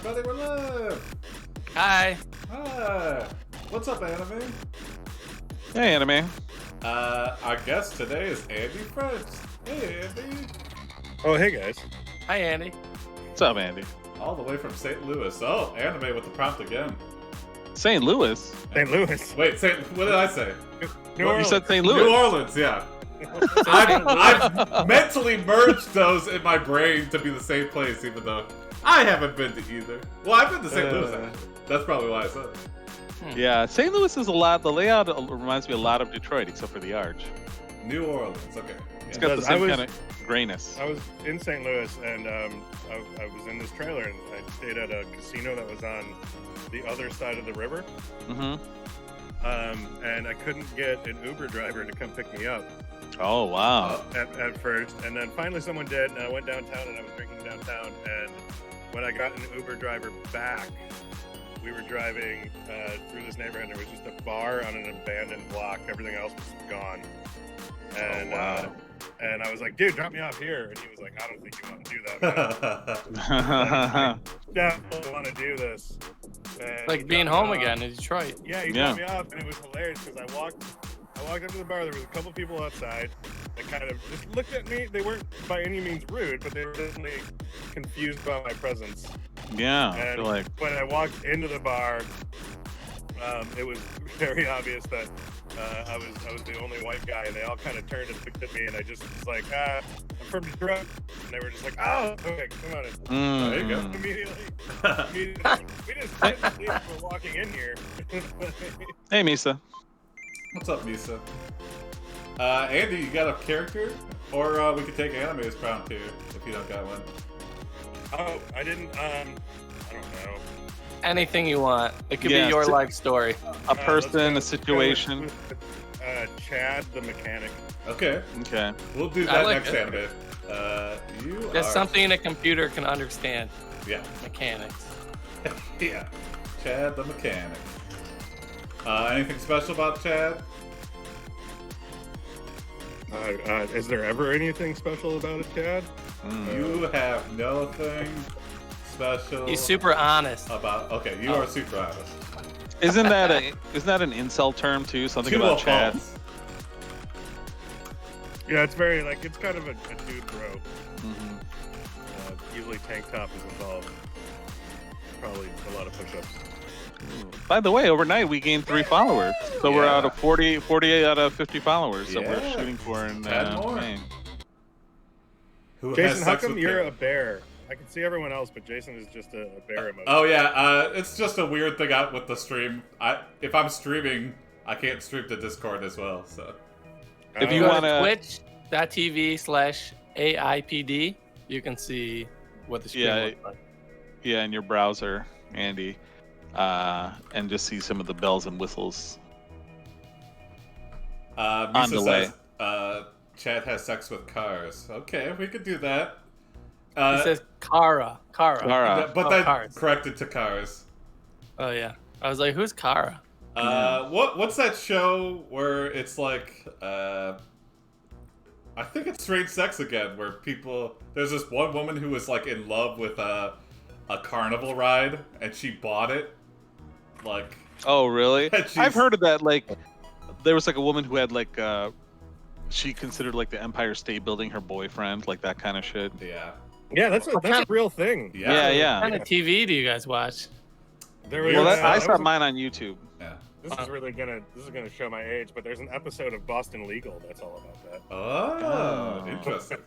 everybody, we're live! Hi. Hi! What's up, Anime? Hey, Anime. Our guest today is Andy French. Hey, Andy! Oh, hey, guys. Hi, Andy. What's up, Andy? All the way from St. Louis. Oh, Anime with the prompt again. St. Louis? St. Louis. Wait, what did I say? New Orleans. You said St. Louis. New Orleans, yeah. I've mentally merged those in my brain to be the same place, even though I haven't been to either. Well, I've been to St. Louis, actually. That's probably why I said it. Yeah, St. Louis is a lot. The layout reminds me a lot of Detroit, except for the arch. New Orleans, okay. It's Yeah. got the same kind of grayness. I was in St. Louis, and I was in this trailer, and I stayed at a casino that was on the other side of the river. Mm-hmm. And I couldn't get an Uber driver to come pick me up Oh, wow. at first. And then finally someone did, and I went downtown, and I was drinking downtown. And when I got an Uber driver back, we were driving through this neighborhood, and there was just a bar on an abandoned block. Everything else was gone. And, wow. And I was like, dude, drop me off here. And he was like, I don't think you want to do that, man. Definitely want to do this. And Like being home again in Detroit. Yeah, he dropped me off, and it was hilarious because I walked up to the bar. There was a couple people outside that kind of just looked at me. They weren't by any means rude, but they were definitely confused by my presence. Yeah, I And feel like... when I walked into the bar, it was very obvious that I was the only white guy, and they all kind of turned and looked at me, and I just was like, I'm from Detroit, and they were just like, oh, okay, come on in. There you go. Immediately, we just didn't believe we were walking in here. Hey, Misa. What's up, Misa? Andy, you got a character? Or we could take Anime's prompt here, if you don't got one. Oh, I didn't, I don't know. Anything you want. It could Yeah, be your life story. A person, a situation. Chad the mechanic. Okay, Okay. we'll do I that like next it. Anime. You That's are... something a computer can understand. Yeah. Mechanics. Yeah. Chad the mechanic. Anything special about Chad? Is there ever anything special about it, Chad? You have nothing special. He's super honest. about. Okay, you are super honest. Isn't that an insult term too? Something about Chad? false. Yeah, it's very, like, it's kind of a dude bro. Mm-hmm. Usually tank top is involved. Probably a lot of push-ups. By the way, overnight we gained 3 followers, so we're Yeah. out of 48 out of 50 followers that we're Yeah. shooting for in Add more. Maine. Who has Jason, how sex come with you're Karen? a bear? I can see everyone else, but Jason is just a bear emoji. Oh yeah, it's just a weird thing out with the stream. If I'm streaming, I can't stream to Discord as well. So If You you go want to to... twitch.tv/AiPD, you can see what the stream Yeah. looks like. Yeah, in your browser, Andy, and just see some of the bells and whistles. On Misa the way. says, Chad has sex with cars. Okay, we could do that. It says Kara. Kara. But Oh, then cars. corrected to cars. Oh, yeah. I was like, who's Kara? What's that show where it's like, I think it's Strange Sex Again, where there's this one woman who was like in love with a carnival ride, and she bought it. Like, Oh, really? She's- I've heard of that. Like, there was like a woman who had like, she considered like the Empire State Building her boyfriend, like that kind of shit. yeah. Yeah, that's a real thing. Yeah. What kind of TV do you guys watch? There Well, was, I that saw was- mine on YouTube. Yeah. This is gonna show my age, but there's an episode of Boston Legal that's all about that. Oh, Oh. interesting.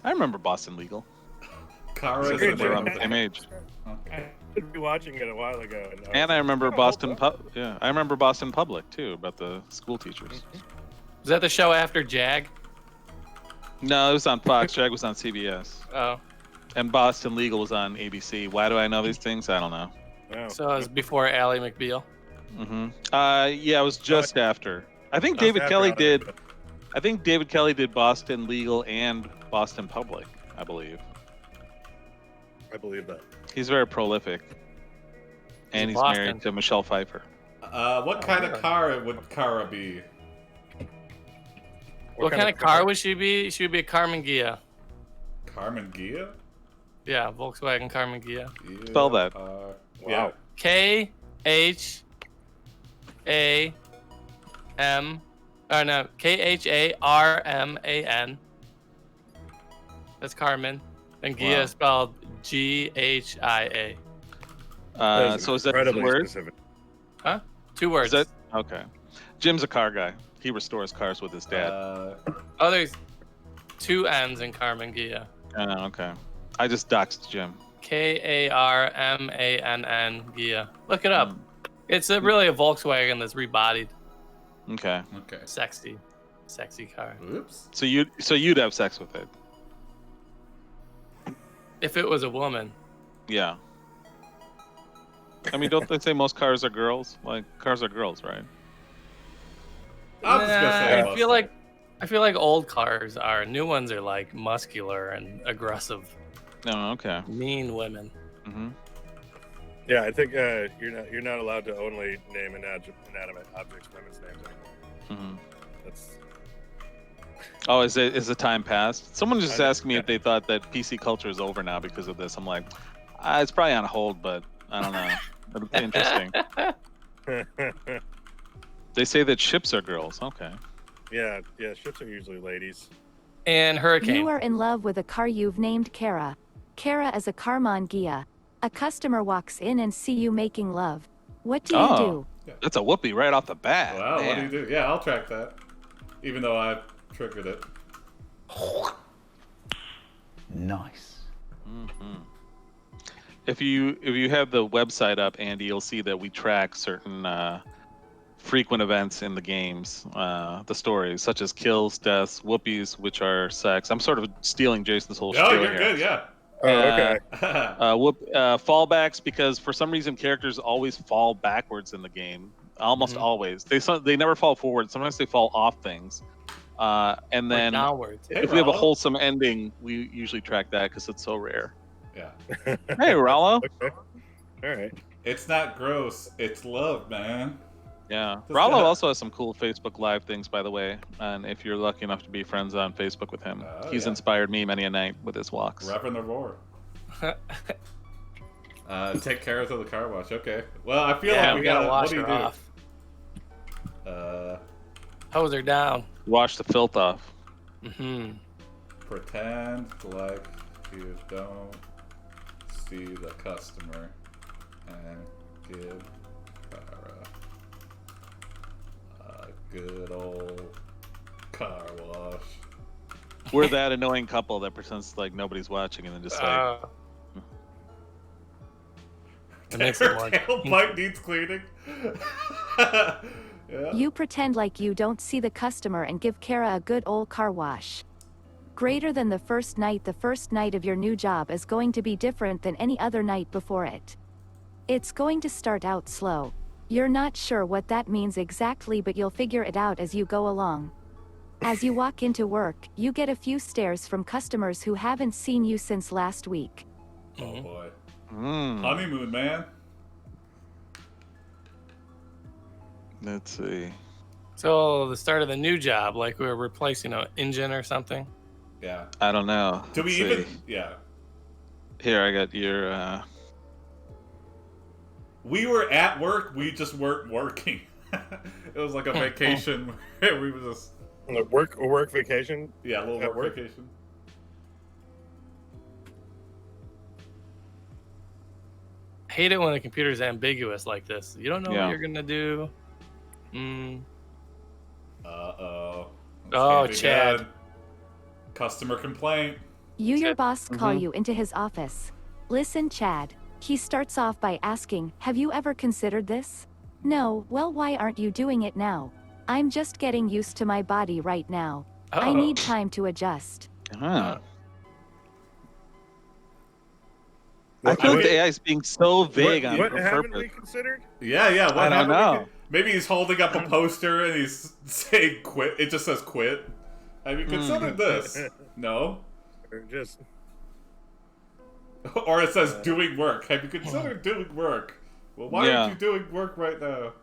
I remember Boston Legal. Kara It's a is great in We're there. on the same age. Okay. I should be watching it a while ago. And I remember Oh, Boston I remember Boston Public too, about the school teachers. Was that the show after Jag? No, it was on Fox. Jag was on CBS. Oh, And Boston Legal was on ABC. Why do I know these things? I don't know. No. so it was before Ally McBeal. Mm-hmm. Yeah, it was just after. I think Just David after Kelly all did. that. I think David Kelly did Boston Legal and Boston Public. I believe I believe that. he's very prolific, and he's Boston. married to Michelle Pfeiffer. What kind of really? car would Kara be? What kind of car would she be? She would be a Carmen Ghia. Carmen Gia? Yeah, Volkswagen Carmen Ghia. Spell that. Yeah. Wow. K-H-A-M. Oh no, Kharman. That's Carmen. And Ghia Wow. is spelled Ghia. That So is that incredibly words? specific. Huh? 2 words. Is that okay? Jim's a car guy. He restores cars with his dad. Oh, there's 2 N's in Carmen Ghia. Okay. I just doxed Jim. Karmann Ghia. Look it up. It's really a Volkswagen that's rebodied. Okay. Okay. Sexy car. Oops. So you'd have sex with it? If it was a woman. Yeah. I mean, don't they say most cars are girls? Like cars are girls, right? I'm just gonna say I feel Mustang. like old cars are. New ones are like muscular and aggressive, No. Okay. mean women. Mm-hmm. Yeah, I think you're not allowed to only name inanimate objects women's names anymore. Mm-hmm. That's Oh, is the time passed? Someone just asked me if they thought that PC culture is over now because of this. I'm like, it's probably on hold, but I don't know. It'll be interesting. They say that ships are girls. Okay. yeah. Ships are usually ladies. And Hurricane. You are in love with a car you've named Kara. Kara is a Carman Ghia. A customer walks in and see you making love. What do you Oh. do? That's a whoopee right off the bat. Wow, what do Man. you do? Yeah, I'll track that. Even though I triggered it. Nice. Mm-hmm. If you have the website up, Andy, you'll see that we track certain frequent events in the games, the stories, such as kills, deaths, whoopies, which are sex. I'm sort of stealing Jason's whole Oh, spiel you're here. good, yeah. Oh, okay. Fallbacks, because for some reason characters always fall backwards in the game. Almost always. They never fall forward. Sometimes they fall off things. And Or then downwards. Hey, if we have a Rollo. wholesome ending, we usually track that because it's so rare. Yeah. Hey, Rollo. Okay. All right. It's not gross. It's love, man. Yeah. This Rollo guy- also has some cool Facebook Live things, by the way. And if you're lucky enough to be friends on Facebook with him, Oh, he's yeah. inspired me many a night with his walks. Repping the roar. Take care of the car wash. Okay. Well, I feel Yeah, like we we gotta gotta. wash What do you her do? off. Hose her down. Wash the filth off. Mm-hmm. Pretend like you don't see the customer and give Kara a good old car wash. We're that annoying couple that pretends like nobody's watching and then just like, It makes it more. Tailpipe needs cleaning. Yeah. You pretend like you don't see the customer and give Kara a good old car wash. Greater than the first night of your new job is going to be different than any other night before it. It's going to start out slow. You're not sure what that means exactly, but you'll figure it out as you go along. As you walk into work, you get a few stares from customers who haven't seen you since last week. Oh boy. mm. Honeymoon, man. Let's see. So the start of the new job, like we were replacing an engine or something. Yeah. I don't know. Do we Let's even? see. Yeah. Here, I got your. We were at work. We just weren't working. It was like a vacation where we were just A work vacation. a little At work work? vacation. I hate it when a computer's ambiguous like this. You don't know Yeah. what you're gonna do. Uh-oh. Oh, Chad. Customer complaint. Your boss call Mhm. you into his office. Listen, Chad. He starts off by asking, have you ever considered this? No, well, why aren't you doing it now? I'm just getting used to my body right now. I Oh. need time to adjust. Huh. I What- feel like what- the AI is being so vague on What purpose. haven't we considered? Yeah. What I don't happened? know. Maybe he's holding up a poster and he's saying quit. It just says quit. Have you considered this? No. Or just Or it says doing work. Have you considered doing work? Well, why Yeah. aren't you doing work right now?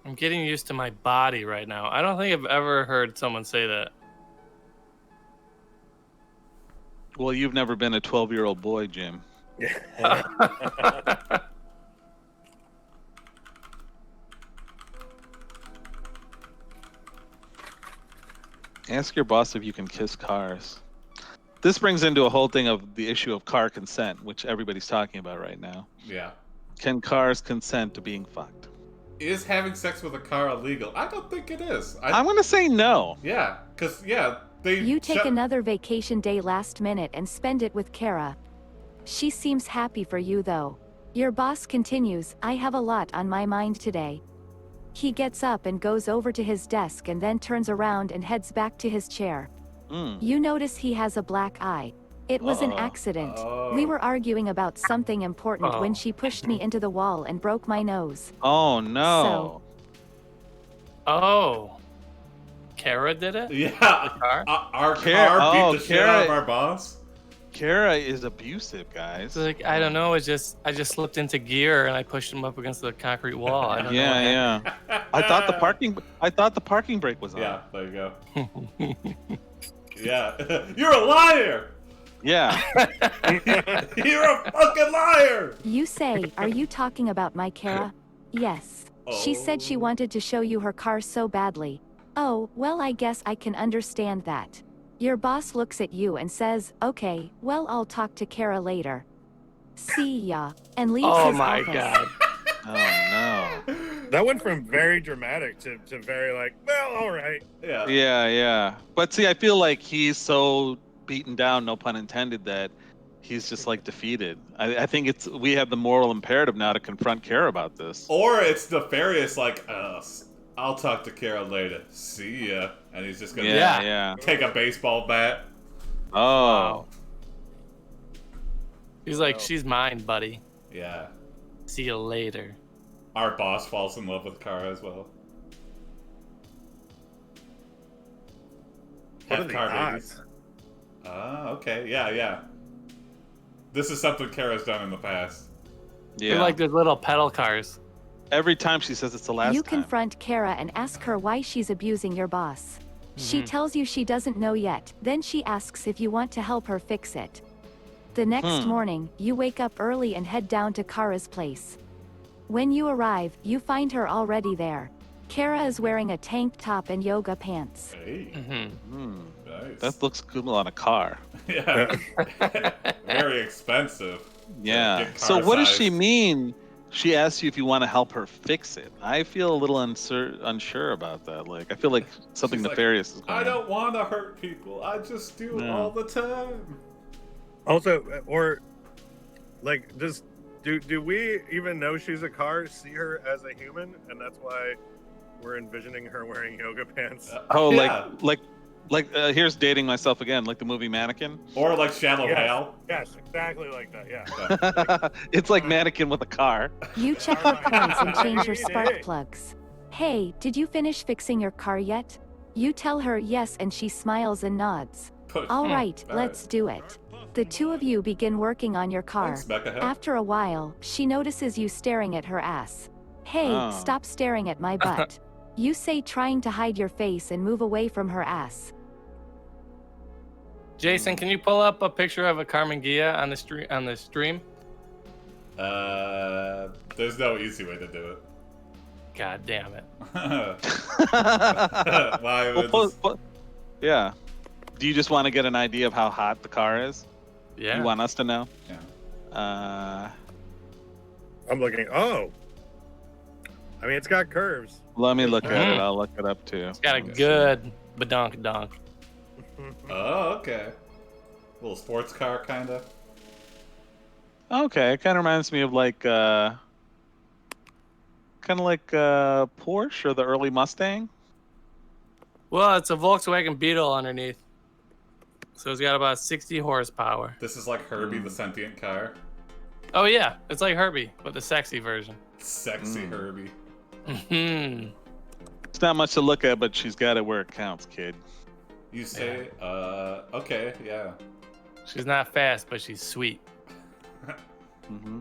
I'm getting used to my body right now. I don't think I've ever heard someone say that. Well, you've never been a 12-year-old boy, Jim. Ask your boss if you can kiss cars. This brings into a whole thing of the issue of car consent, which everybody's talking about right now. Yeah. Can cars consent to being fucked? Is having sex with a car illegal? I don't think it is. I'm gonna say no. Yeah, because, yeah, they... You take another vacation day last minute and spend it with Kara. She seems happy for you though. Your boss continues, I have a lot on my mind today. He gets up and goes over to his desk and then turns around and heads back to his chair. You notice he has a black eye. It was an accident. We were arguing about something important when she pushed me into the wall and broke my nose. Oh no. Oh. Kara did it? Yeah. car? Our car beat the shit out of our boss? Kara is abusive, guys. It's like, I don't know. I just slipped into gear and I pushed him up against the concrete wall. I don't know. Yeah. I thought the parking brake was on. Yeah, there you go. Yeah. You're a liar! Yeah. You're a fucking liar! You say, are you talking about my Kara? Yes. She said she wanted to show you her car so badly. Oh, well, I guess I can understand that. Your boss looks at you and says, okay, well, I'll talk to Kara later. See ya. And leaves Oh his my office. god. Oh no. That went from very dramatic to very like, well, all right. Yeah. Yeah. But see, I feel like he's so beaten down, no pun intended, that he's just like defeated. I think we have the moral imperative now to confront Kara about this. Or it's nefarious, like, I'll talk to Kara later. See ya. And he's just gonna Yeah. take a baseball bat. Oh. He's like, she's mine, buddy. Yeah. See you later. Our boss falls in love with Kara as well. What Have are the car odds? babies. Okay. Yeah. This is something Kara's done in the past. Yeah. They're like those little pedal cars. Every time she says it's the last You time. confront Kara and ask her why she's abusing your boss. She tells you she doesn't know yet, then she asks if you want to help her fix it. The next morning, you wake up early and head down to Kara's place. When you arrive, you find her already there. Kara is wearing a tank top and yoga pants. Hey. Nice. That looks good on a car. Yeah. Very expensive. Yeah. Good So car what does size. she mean? She asks you if you want to help her fix it. I feel a little unsure about that. Like, I feel like something She's like, nefarious is going I on. don't want to hurt people. I just do it all the time. Also, or like, do we even know she's a car? See her as a human, and that's why we're envisioning her wearing yoga pants. Oh, Yeah. like here's dating myself again, like the movie Mannequin. Or like Shallow Hal. Yes, exactly like that. Yeah. It's like Mannequin with a car. You check her points and change your Hey. spark plugs. Hey, did you finish fixing your car yet? You tell her yes and she smiles and nods. All right, let's do it. The two of you begin working on your car. Thanks, Becca. After a while, she notices you staring at her ass. Hey, Oh. stop staring at my butt. You say, trying to hide your face and move away from her ass. Jason, can you pull up a picture of a Carmen Gia on the stream? There's no easy way to do it. God damn it. Why would this- Yeah. Do you just want to get an idea of how hot the car is? Yeah. You want us to know? Yeah. I'm looking. Oh, I mean, it's got curves. Let me look at Mhm. it. I'll look it up too. It's got a good badonk donk. Oh, okay. Little sports car, kind of. Okay, it kind of reminds me of like, kind of like Porsche or the early Mustang. Well, it's a Volkswagen Beetle underneath. So it's got about 60 horsepower. This is like Herbie the sentient car. Oh yeah, it's like Herbie, but the sexy version. Sexy Herbie. Mhm. It's not much to look at, but she's got it where it counts, kid. You say, okay, yeah. She's not fast, but she's sweet. Mm-hmm.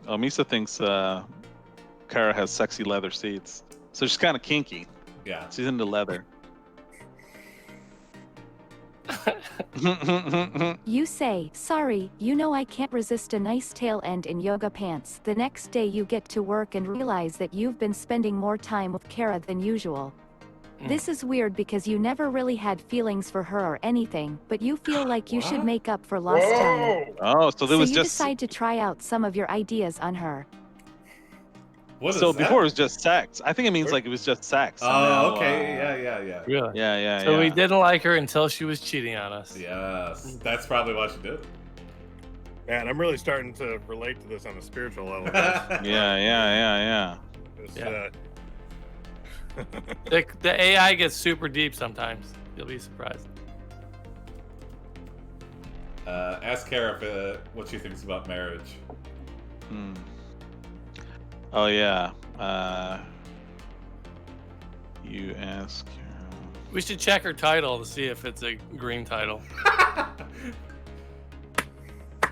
Oh, Misa thinks Kara has sexy leather seats, so she's kind of kinky. Yeah. She's into leather. You say, sorry, you know I can't resist a nice tail end in yoga pants. The next day you get to work and realize that you've been spending more time with Kara than usual. This is weird because you never really had feelings for her or anything, but you feel like you should make up for lost time. Oh, so there was you just decide to try out some of your ideas on her. What is so that? before it was just sex. I think it means like it was just sex. and Oh, now, okay. Yeah. Really? Yeah. So we didn't like her until she was cheating on us. Yes, that's probably what she did. Man, I'm really starting to relate to this on a spiritual level. guys. Yeah. It's, Yeah. The AI gets super deep sometimes. You'll be surprised. Ask Kara if, what she thinks about marriage. Oh yeah. You ask. We should check her title to see if it's a green title.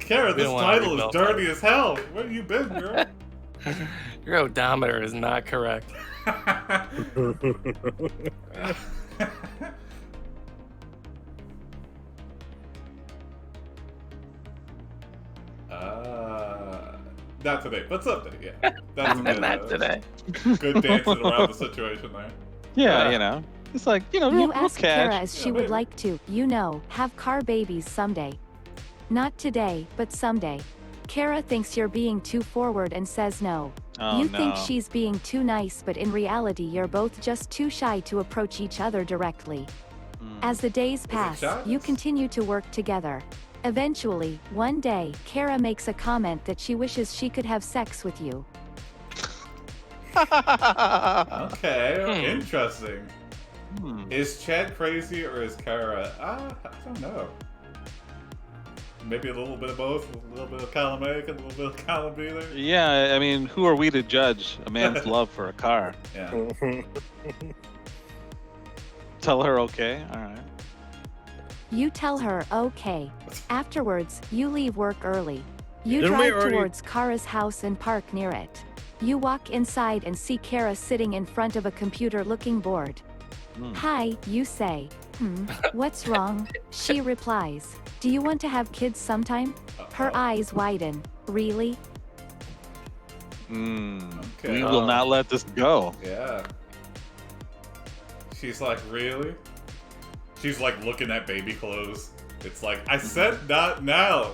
Kara, this don't wanna title is rebuild dirty as hell. Where you been, girl? Your odometer is not correct. Not today, but someday, yeah. That's a good, Not today. good dancing around the situation there. Yeah, Yeah. you know, it's like real You ask cash. Kara as she Yeah, would maybe. like to, have car babies someday. Not today, but someday. Kara thinks you're being too forward and says no. Oh, You no. think she's being too nice, but in reality you're both just too shy to approach each other directly. As the days pass, shyness? you continue to work together. Eventually, one day, Kara makes a comment that she wishes she could have sex with you. Okay, interesting. Hmm. Is Chad crazy or is Kara? I don't know. Maybe a little bit of both, a little bit of column A and a little bit of column B there. Yeah, I mean, who are we to judge a man's love for a car? Yeah. Tell her okay. All right. You tell her, okay. Afterwards, you leave work early. You Didn't we drive already- towards Kara's house and park near it. You walk inside and see Kara sitting in front of a computer looking bored. Hi, you say. What's wrong? She replies. Do you want to have kids sometime? Her eyes widen. Really? Okay. We will not let this go. Yeah. She's like, really? She's like looking at baby clothes. It's like, I said not now.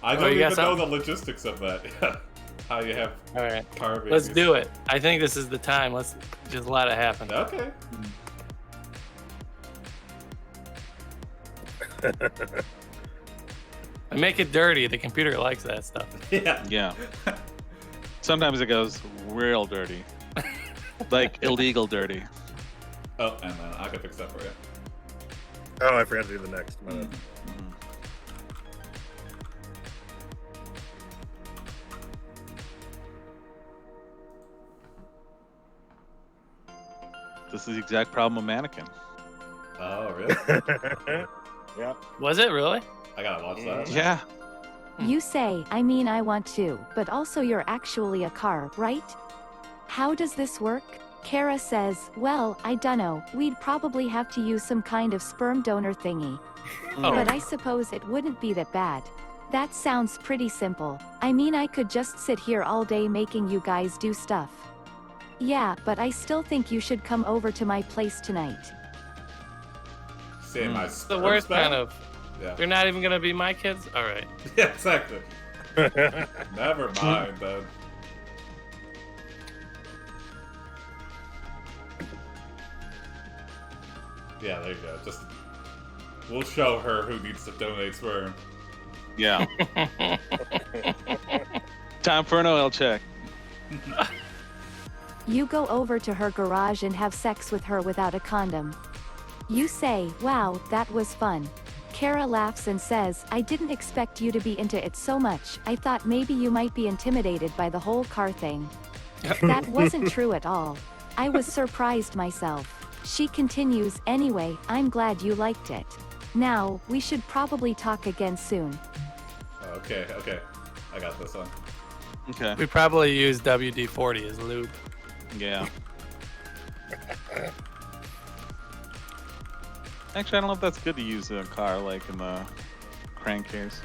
I don't you got even know the something? logistics of that. Yeah. How you have All right. car babies. Let's do it. I think this is the time. Let's just let it happen. Okay. And make it dirty. The computer likes that stuff. Yeah. Yeah. Sometimes it goes real dirty, like illegal dirty. Oh, and I can fix that for you. Oh, I forgot to do the next. My bad. This is the exact problem of mannequin. Oh, really? Yeah. Was it really? I gotta watch that. Yeah. You say, I mean I want to, but also you're actually a car, right? How does this work? Kara says, well, I dunno, we'd probably have to use some kind of sperm donor thingy. Oh. But I suppose it wouldn't be that bad. That sounds pretty simple. I mean I could just sit here all day making you guys do stuff. Yeah, but I still think you should come over to my place tonight. See my It's the worst kind of. Yeah. They're not even gonna be my kids. All right. Yeah, exactly. Never mind, then. Yeah, there you go. Just we'll show her who needs to donate sperm. Yeah. Time for an oil check. You go over to her garage and have sex with her without a condom. You say, wow, that was fun. Kara laughs and says, I didn't expect you to be into it so much. I thought maybe you might be intimidated by the whole car thing. That wasn't true at all. I was surprised myself. She continues, anyway, I'm glad you liked it. Now, we should probably talk again soon. Okay. I got this one. Okay. We probably use WD-40 as lube. Yeah. Actually, I don't know if that's good to use a car like in the crankcase.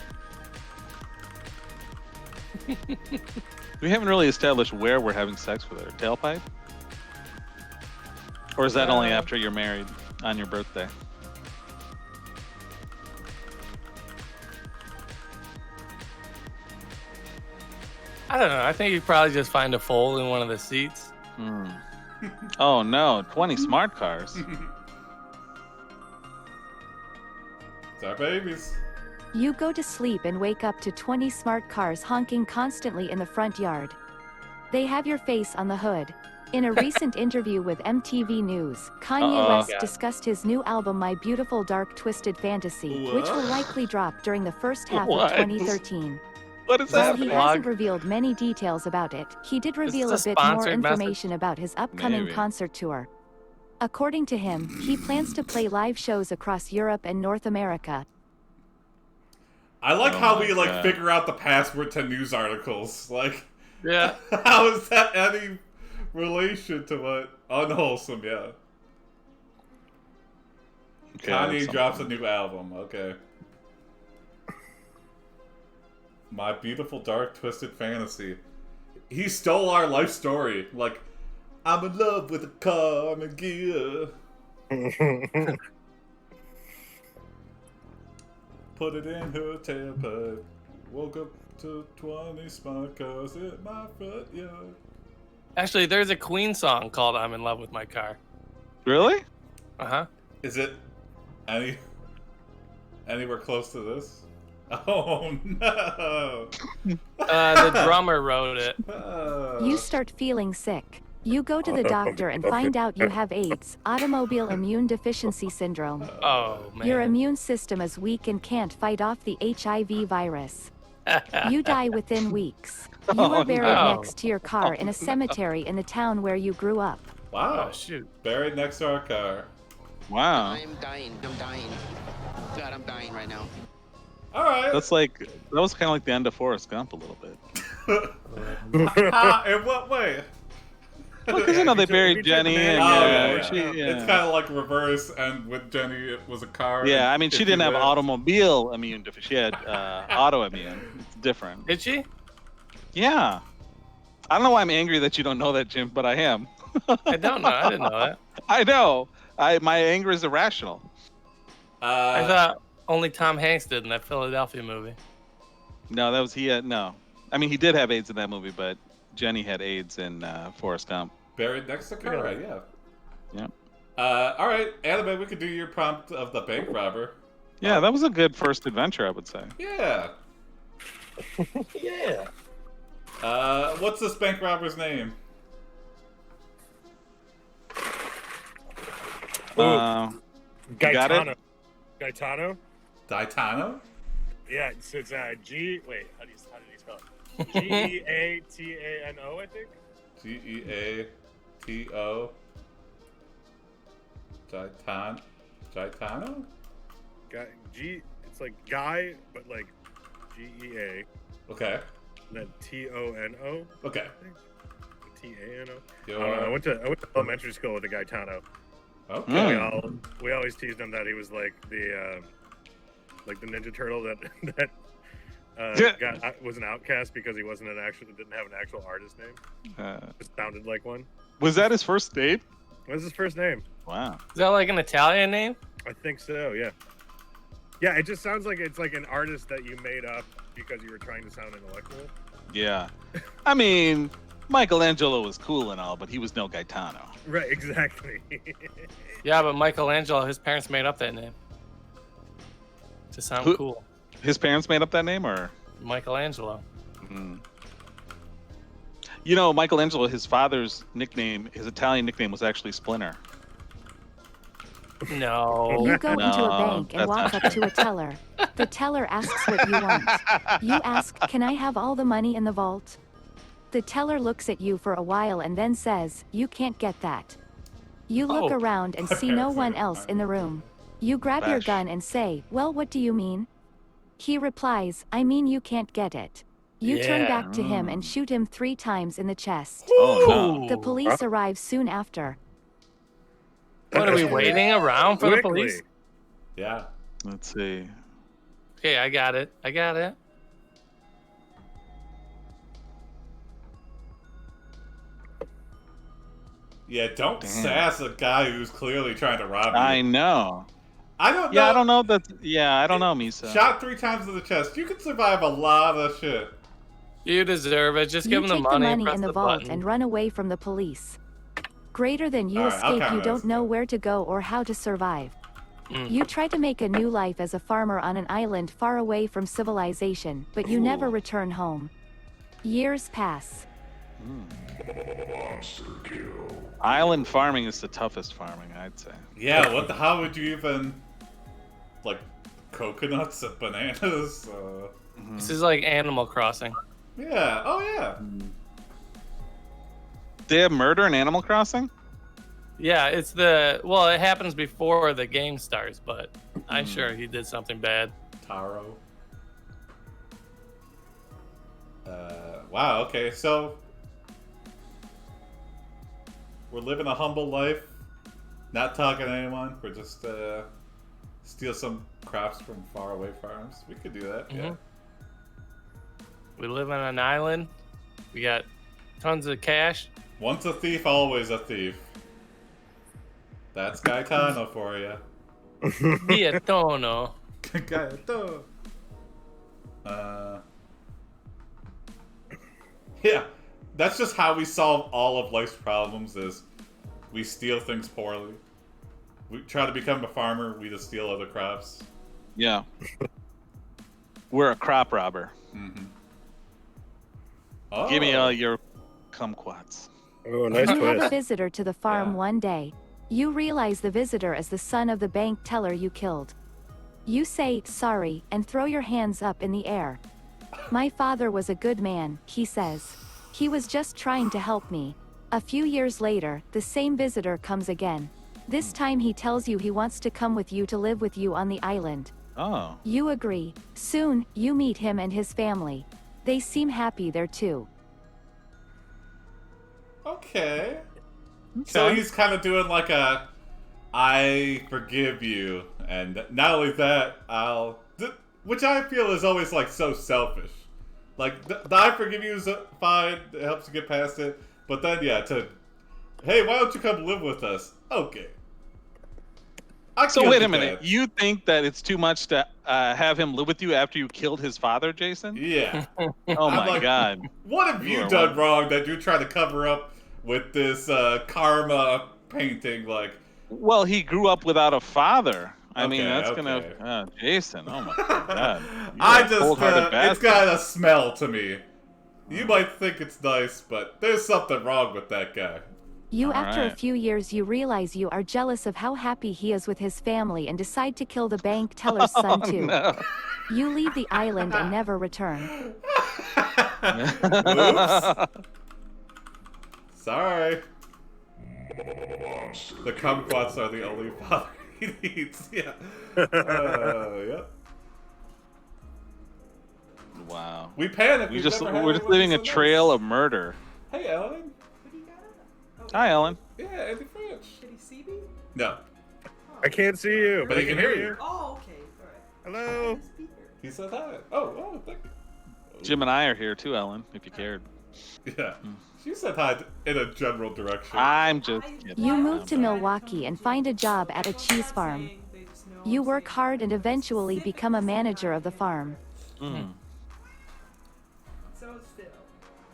We haven't really established where we're having sex with her. Tailpipe? Or is that only after you're married on your birthday? I don't know. I think you probably just find a fold in one of the seats. Oh no, 20 smart cars. It's our babies. You go to sleep and wake up to 20 smart cars honking constantly in the front yard. They have your face on the hood. In a recent interview with MTV News, Kanye West discussed his new album My Beautiful Dark Twisted Fantasy, which will likely drop during the first half of 2013. What is While that? he hasn't revealed many details about it, he did reveal a bit more information about his upcoming concert tour. According to him, he plans to play live shows across Europe and North America. I like how we like figure out the password to news articles. Like, Yeah. how is that any relation to what unwholesome? Yeah. Okay, Kanye drops a new album. Okay. My Beautiful Dark Twisted Fantasy. He stole our life story. Like, I'm in love with a car and a gear. Put it in her tailpipe. Woke up to 20 smart cars in my front yard. Actually, there's a Queen song called I'm in Love with My Car. Really? Uh-huh. Is it anywhere close to this? Oh no! The drummer wrote it. You start feeling sick. You go to the doctor and find out you have AIDS, automobile immune deficiency syndrome. Oh, man. Your immune system is weak and can't fight off the HIV virus. You die within weeks. You are buried next to your car in a cemetery in the town where you grew up. Wow! Oh, shoot. Buried next to our car. Wow. I'm dying. God, I'm dying right now. All right. That's like, that was kind of like the end of Forrest Gump a little bit. In what way? Because, you know, they buried Jenny. And, It's kind of like reverse, and with Jenny, it was a car. Yeah, I mean, she didn't have automobile immune deficiency. She had autoimmune. It's different. Did she? Yeah. I don't know why I'm angry that you don't know that, Jim, but I am. I don't know. I didn't know that. I know. My anger is irrational. I thought only Tom Hanks did in that Philadelphia movie. No, that was no. I mean, he did have AIDS in that movie, but Jenny had AIDS in Forrest Gump. Buried next to car, right? Yeah. Yeah. All right, Anime, we could do your prompt of the bank robber. Yeah, that was a good first adventure, I would say. Yeah. Yeah. What's this bank robber's name? Got it? Gaetano? Daitano? Yeah, so it's G. Wait, how did he spell it? Geatano, I think. Geato. Gaetano? It's like guy, but like GEA. Okay. And then TONO. Okay. TANO. I went to elementary school with a Gaetano. Okay. We always teased him that he was like the Ninja Turtle that was an outcast because he didn't have an actual artist name. Just sounded like one. Was that his first name? What was his first name? Wow. Is that like an Italian name? I think so. Yeah. Yeah, it just sounds like it's like an artist that you made up because you were trying to sound intellectual. Yeah. I mean, Michelangelo was cool and all, but he was no Gaetano. Right, exactly. Yeah, but Michelangelo, his parents made up that name to sound cool. His parents made up that name, or? Michelangelo. Mm. You know, Michelangelo, his father's nickname, his Italian nickname was actually Splinter. No. You go into a bank and walk up to a teller. The teller asks what you want. You ask, "Can I have all the money in the vault?" The teller looks at you for a while and then says, "You can't get that." You look around and see no one else in the room. You grab your gun and say, "Well, what do you mean?" He replies, "I mean you can't get it." You turn back to him and shoot him 3 times in the chest. Oh, no. The police arrive soon after. What are we waiting around for the police? Yeah. Let's see. Okay, I got it. I got it. Yeah, don't Damn. sass a guy who's clearly trying to rob you. I know. I don't know. Yeah, I don't know that. Yeah, I don't know, Misa. Shot 3 times in the chest. You can survive a lot of shit. You deserve it. Just give You him the take the money. money Press in the the vault button. and run away from the police. Greater than you All right, I'll escape, count you it don't as know that. where to go or how to survive. Mm. You try to make a new life as a farmer on an island far away from civilization, but you never return home. Years pass. Island farming is the toughest farming, I'd say. Yeah, what the hell would you even... Like, coconuts and bananas? This is like Animal Crossing. Yeah, oh yeah. They have murder in Animal Crossing? Yeah, it's the well. It happens before the game starts, but I'm sure he did something bad. Taro. Wow, okay, so... We're living a humble life. Not talking to anyone. We're just, steal some crops from faraway farms. We could do that, yeah. We live on an island. We got tons of cash. Once a thief, always a thief. That's Gaetano for you. Gaetano. Gaetano. Yeah, that's just how we solve all of life's problems is we steal things poorly. We try to become a farmer, we just steal other crops. Yeah. We're a crop robber. Mm-hmm. Oh. Give me all your kumquats. Oh, nice You have a twist. visitor to the farm Yeah. one day. You realize the visitor is the son of the bank teller you killed. You say, sorry, and throw your hands up in the air. My father was a good man, he says. He was just trying to help me. A few years later, the same visitor comes again. This time he tells you he wants to come with you to live with you on the island. Oh. You agree. Soon, you meet him and his family. They seem happy there too. Okay. So he's kind of doing like a, I forgive you, and not only that, which I feel is always like so selfish. Like the I forgive you is fine, it helps you get past it, but then yeah, hey, why don't you come live with us? Okay. So wait a minute. You think that it's too much to have him live with you after you killed his father, Jason? Yeah. Oh my like, God. What have you done wrong that you're trying to cover up with this karma painting? Like, well, he grew up without a father. I mean, that's okay. gonna. Jason, oh my God. I just, cold-hearted it's got a smell to me. You might think it's nice, but there's something wrong with that guy. After a right. few years you realize you are jealous of how happy he is with his family and decide to kill the bank teller's son too. No. You leave the island and never return. Oops. Sorry. The kumquats are the only father he needs. Yeah. Yep. Wow. We panic. We're just leaving a trail of murder. Hey, Ellen. Hi, Ellen. Yeah, Andy French. Did he see me? No, I can't see you, but he can hear you. Oh, okay. All right. Hello. He said hi. Oh, thank you. Jim and I are here too, Ellen, if you cared. Yeah. She said hi in a general direction. I'm just kidding. You move to Milwaukee and find a job at a cheese farm. You work hard and eventually become a manager of the farm. Mm. So still.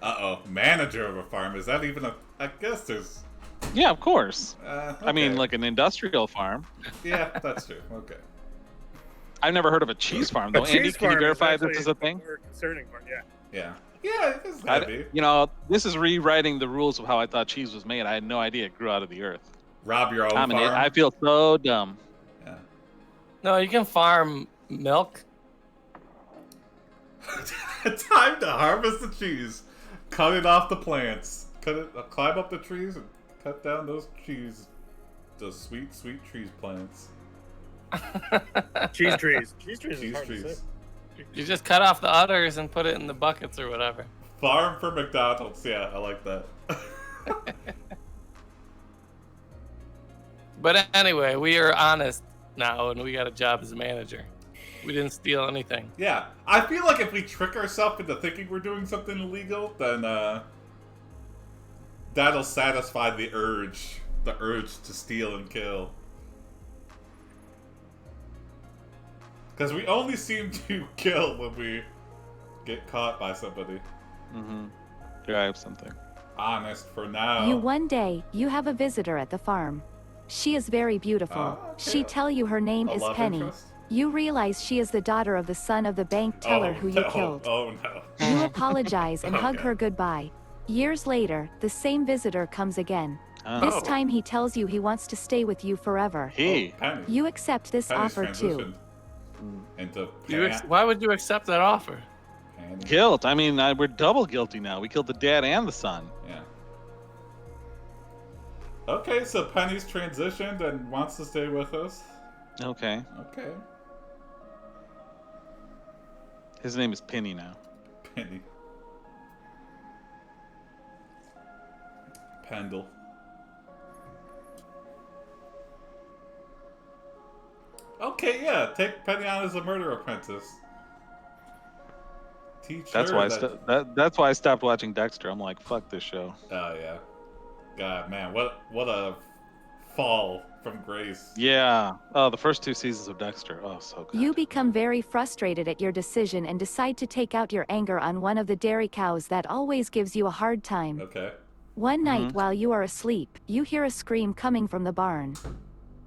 Uh-oh. Manager of a farm. Is that even a... I guess there's... Yeah, of course. Okay. I mean, like an industrial farm. Yeah, that's true. Okay. I've never heard of a cheese farm, though. A Andy, cheese can you farm verify actually this is a thing? more concerning part, yeah. Yeah. Yeah, it's gotta be. You know, this is rewriting the rules of how I thought cheese was made. I had no idea it grew out of the earth. Rob your own I'm an farm. I feel so dumb. Yeah. No, you can farm milk. Time to harvest the cheese. Cut it off the plants. Climb up the trees and cut down those trees. Those sweet, sweet trees plants. Cheese trees. Cheese trees is Cheese hard to trees. say. You just cut off the udders and put it in the buckets or whatever. Farm for McDonald's. Yeah, I like that. But anyway, we are honest. now, and we got a job as a manager. We didn't steal anything. Yeah, I feel like if we trick ourselves into thinking we're doing something illegal, then that'll satisfy the urge to steal and kill. Because we only seem to kill when we get caught by somebody. Mm-hmm. Here, I have something. Honest for now. One day, you have a visitor at the farm. She is very beautiful. Okay. She tell you her name A is love Penny. interest? You realize she is the daughter of the son of the bank teller who you no. killed. Oh no. You apologize and hug Okay. her goodbye. Years later, the same visitor comes again. Oh. This time he tells you he wants to stay with you forever. He. Oh, Penny. You accept this Penny's offer too. transitioned into Why would you accept that offer? Penny. Guilt. I mean, we're double guilty now. We killed the dad and the son. Yeah. Okay, so Penny's transitioned and wants to stay with us. Okay. Okay. His name is Penny now. Penny. Pendle. Okay, yeah, take Penny on as a murder apprentice. Teach That's her why that... that's why I stopped watching Dexter. I'm like, fuck this show. Oh yeah. God, man, what a fall from grace. Yeah. Oh, the first 2 seasons of Dexter. Oh, so good. You become very frustrated at your decision and decide to take out your anger on one of the dairy cows that always gives you a hard time. Okay. One night while you are asleep, you hear a scream coming from the barn.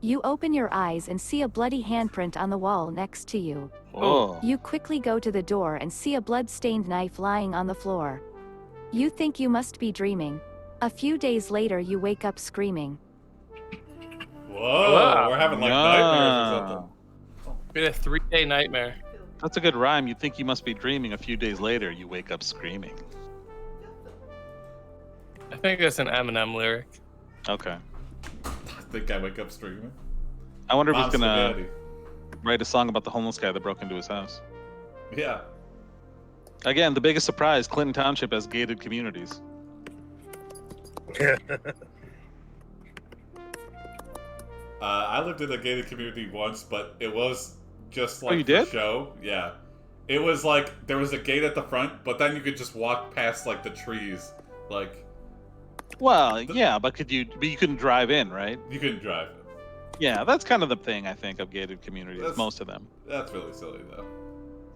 You open your eyes and see a bloody handprint on the wall next to you. Oh. You quickly go to the door and see a blood-stained knife lying on the floor. You think you must be dreaming. A few days later you wake up screaming. Whoa, Wow. we're having like No. nightmares or something. We had a 3-day nightmare. That's a good rhyme. You think you must be dreaming. A few days later, you wake up screaming. I think that's an Eminem lyric. Okay. I think I wake up streaming. I wonder if Mom's he's gonna spaghetti. write a song about the homeless guy that broke into his house. Yeah. Again, the biggest surprise: Clinton Township has gated communities. I lived in a gated community once, but it was just like you the did? show. Yeah. It was like there was a gate at the front, but then you could just walk past like the trees. Like Well, yeah, but you couldn't drive in, right? you couldn't drive. Yeah, that's kind of the thing I think of gated communities. That's- Most of them. That's really silly though.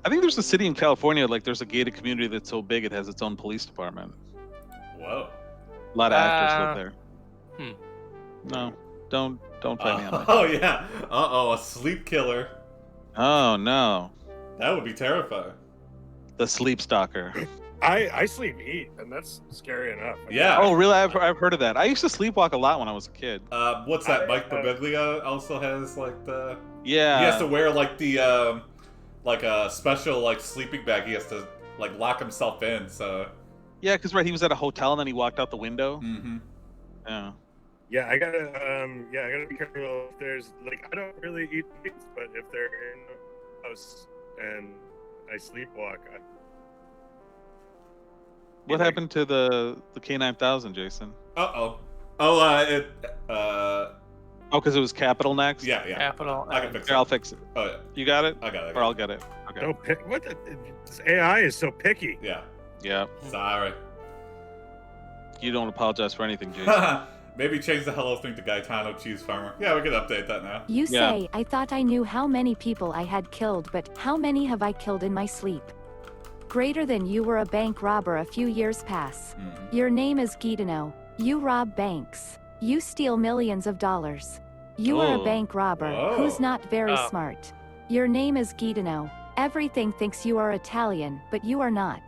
I think there's a city in California, like there's a gated community that's so big it has its own police department. Whoa. A lot of actors live hmm. there. No, don't play me on that. Oh yeah. Uh-oh, a sleep killer. Oh no, That would be terrifying. the sleep stalker. I sleep eat, and that's scary enough. Yeah. Oh really? I've heard of that. I used to sleepwalk a lot when I was a kid. What's that? Mike Birbiglia also has like the Yeah. he has to wear like the like a special like sleeping bag. He has to like lock himself in, so Yeah, because right, he was at a hotel and then he walked out the window. mm-hmm. Yeah. Yeah, I gotta be careful. If there's like, I don't really eat pigs, but if they're in the house and I sleepwalk, What happened to the K9000, Jason? Oh, Oh, because it was Capital next. yeah. Capital. I can fix Here, it. I'll fix it. Oh yeah, You got it, I got it. or I'll get it. Okay. don't pick. What? This AI is so picky. Yeah, Yeah. sorry. You don't apologize for anything, Jason. Maybe change the hello thing to Gaetano Cheese Farmer. Yeah, we could update that now. You Yeah. say, I thought I knew how many people I had killed, but how many have I killed in my sleep? Greater than you were a bank robber a few years pass. Mhm. Your name is Guidino. You rob banks. You steal millions of dollars. You are a Oh. bank robber Whoa. who's not very Oh. smart. Your name is Guidino. Everything thinks you are Italian, but you are not.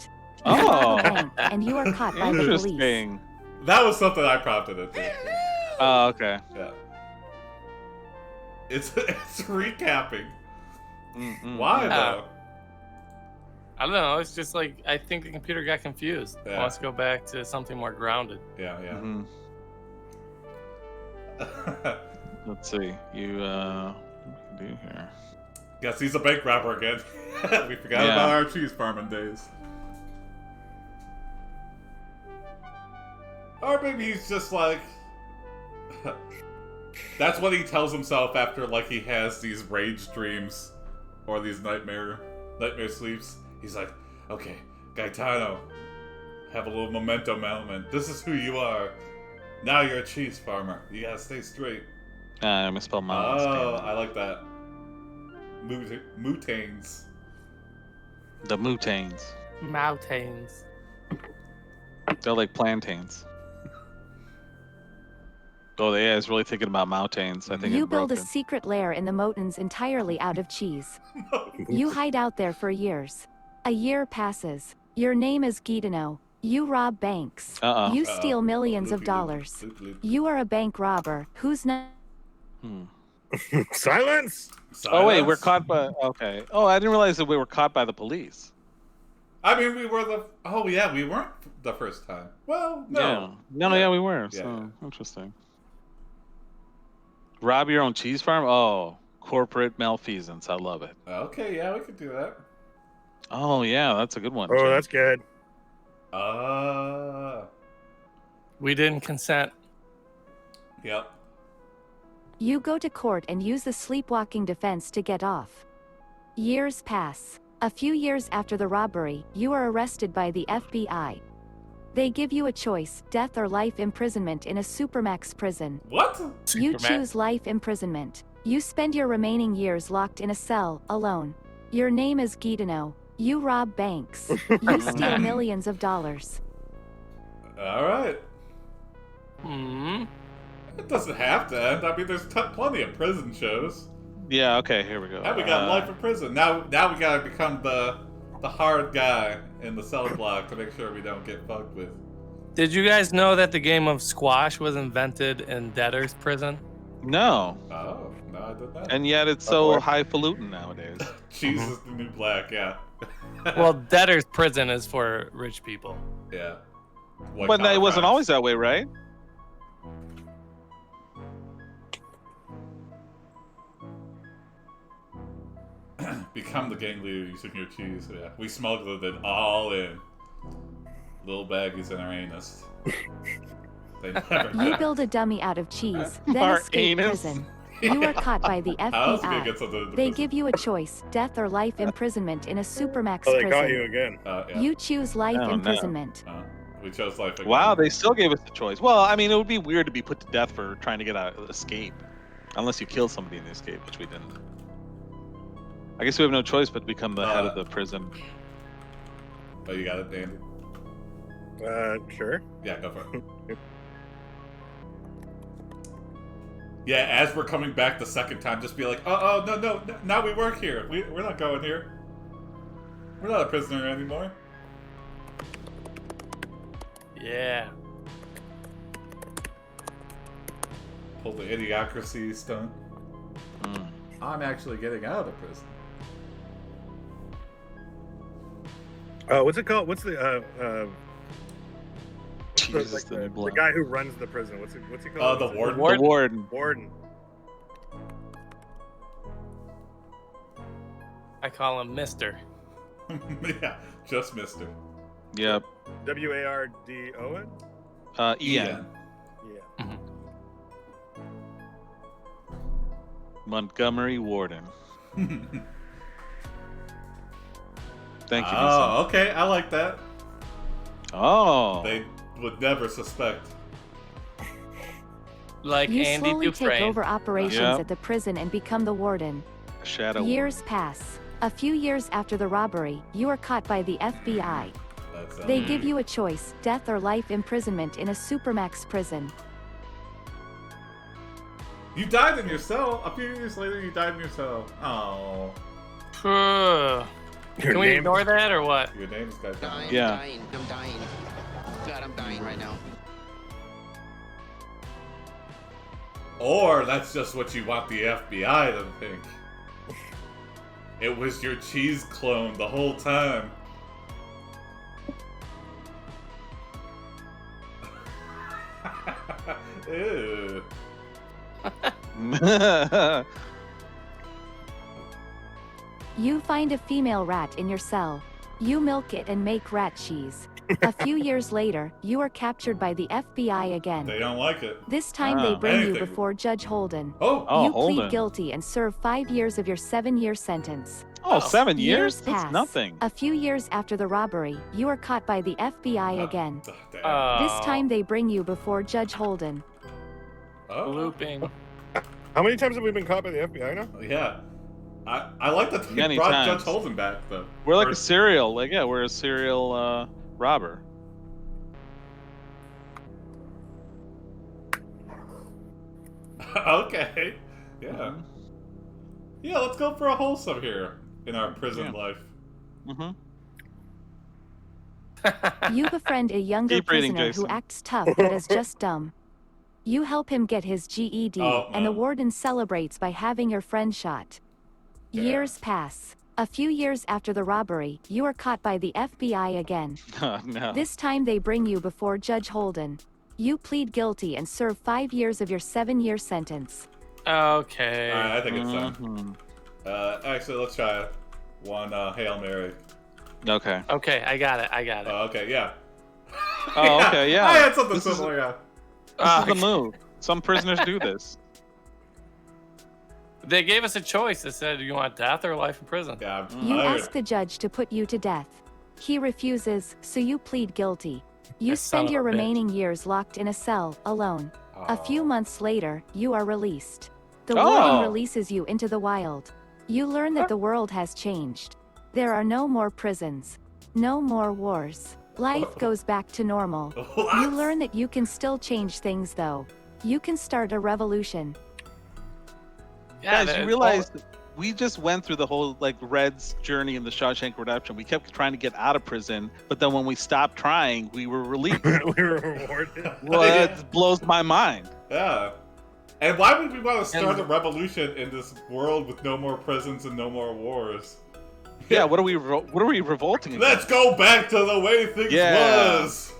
You Oh. rob a bank, and you are caught by the police. Interesting. That was something I prompted it to. Oh, okay. Yeah. It's recapping. Mm-mm. Why Yeah. though? I don't know. It's just like I think the computer got confused. Yeah. Wants to go back to something more grounded. Yeah, Mhm. yeah. Let's see. You what can we do here? Guess he's a bank robber again. We forgot Yeah. about our cheese farming days. Or maybe he's just like That's what he tells himself after, like, he has these rage dreams or these nightmare sleeps. He's like, okay, Gaetano, have a little memento moment. This is who you are. Now you're a cheese farmer. You gotta stay straight. I misspelled my last name. Oh, I like that. Mutanes. The mutanes. Mountains. They're like plantains. Oh, the AI is really thinking about mountains. I think You it build a broke it. secret lair in the mountains entirely out of cheese. You hide out there for years. A year passes. Your name is Gaetano. You rob banks. Uh-oh. You steal millions of Loopy, dollars. loop, loop. You are a bank robber who's not. Silence! Oh wait, we're Silence? caught by. Okay. Oh, I didn't realize that we were caught by the police. I mean, we were the. Oh yeah, we weren't the first time. Well, no. Yeah. No, yeah, we were. Yeah. So interesting. Rob your own cheese farm? Oh, corporate malfeasance. I love it. Okay, yeah, we could do that. Oh yeah, that's a good one. Oh, Jim. that's good. We didn't consent. Yep. You go to court and use the sleepwalking defense to get off. Years pass. A few years after the robbery, you are arrested by the FBI. They give you a choice, death or life imprisonment in a supermax prison. What? You Superman. choose life imprisonment. You spend your remaining years locked in a cell, alone. Your name is Gaetano. You rob banks. You steal millions of dollars. All right. Hmm. It doesn't have to end. I mean, there's plenty of prison shows. Yeah. Okay. Here we go. Now we got life in prison. Now we gotta become the hard guy in the cell block to make sure we don't get fucked with. Did you guys know that the game of squash was invented in debtor's prison? No, Oh, no, I did not. and yet it's so highfalutin nowadays. Cheese is the new black, yeah. Well, debtor's prison is for rich people. Yeah. But it wasn't always that way, right? Become the gang leader using your cheese. Yeah, we smuggled it all in. Little baggies in our anus. They never You know. build a dummy out of cheese, then Our escape anus? prison. You are caught by the How else we get FBI. something in the They prison? give you a choice, death or life imprisonment in a supermax Oh, they caught you prison. again. Yeah. You choose life Oh, no. imprisonment. We chose life again. Wow, they still gave us the choice. Well, I mean, it would be weird to be put to death for trying to get out escape, unless you kill somebody in the escape, which we didn't. I guess we have no choice but to become the head of the prison. Oh, you got it, Andy? Sure. Yeah, go for it. Yeah, as we're coming back the second time, just be like, oh, no, now we work here. We're not going here. We're not a prisoner anymore. Yeah. Pull the idiocracy stunt. Mm. I'm actually getting out of the prison. What's it called? What's the Jesus, the blood. guy who runs the prison? What's he called? The warden. The warden. Warden. I call him Mister. Yeah, just Mister. Yep. Wardon? Ian. Yeah. Montgomery Warden. Thank you. Oh, okay, I like that. Oh. They would never suspect. Like You Andy slowly take Dufresne. over operations Yep. at the prison and become the warden. Shadow. Years pass. A few years after the robbery, you are caught by the FBI. That's They give you a choice, death or life imprisonment in a supermax prison. You died in your cell. A few years later, you died in your cell. Oh, Can we ignore that or what? your name's got Dying, Yeah. I'm dying. God, I'm dying right now. Or that's just what you want the FBI to think. It was your cheese clone the whole time. Ew. You find a female rat in your cell. You milk it and make rat cheese. A few years later, you are captured by the FBI again. They don't like it. This time they Ah. bring you Anything. before Judge Holden. Oh, Oh, You Holden. plead guilty and serve 5 years of your 7-year sentence. Oh, 7 years? pass. That's nothing. A few years after the robbery, you are caught by the FBI again. Damn. This time they bring you before Judge Holden. Oh, Looping. How many times have we been caught by the FBI now? yeah. I like that they Many brought times. Judge Holden back though. We're like Or- a serial, we're a serial robber. Okay. Yeah. Mm-hmm. Yeah, let's go for a wholesome here in our prison life. Mm-hmm. You befriend a younger Keep reading, prisoner who Jason. acts tough but is just dumb. You help him get his GED, Oh, and the no. warden celebrates by having your friend shot. Yeah. Years pass. A few years after the robbery, you are caught by the FBI again. Oh, no. This time they bring you before Judge Holden. You plead guilty and serve 5 years of your 7-year sentence. Okay. Alright, I think it's done. Mhm. Actually, let's try one Hail Mary. Okay. Okay, I got it. Okay, yeah. Oh, okay, yeah. I had something This is- similar, yeah. This is the move. Some prisoners do this. They gave us a choice. They said, "Do you want death or life in prison?" Yeah, I'm You tired. ask the judge to put you to death. He refuses, so you plead guilty. You That son spend of your a bitch. remaining years locked in a cell, alone. A few Oh. months later, you are released. The Oh. warden releases you into the wild. You learn that the world has changed. There are no more prisons. No more wars. Life goes back to normal. You learn that you can still change things though. You can start a revolution. Yeah, Guys, you realize we just went through the whole Red's journey in the Shawshank Redemption. We kept trying to get out of prison, but then when we stopped trying, we were released. We were rewarded. Well, it blows my mind. Yeah. And why would we want to start And- a revolution in this world with no more prisons and no more wars? Yeah, what are we revolting against? Let's go back to the way things Yeah. was.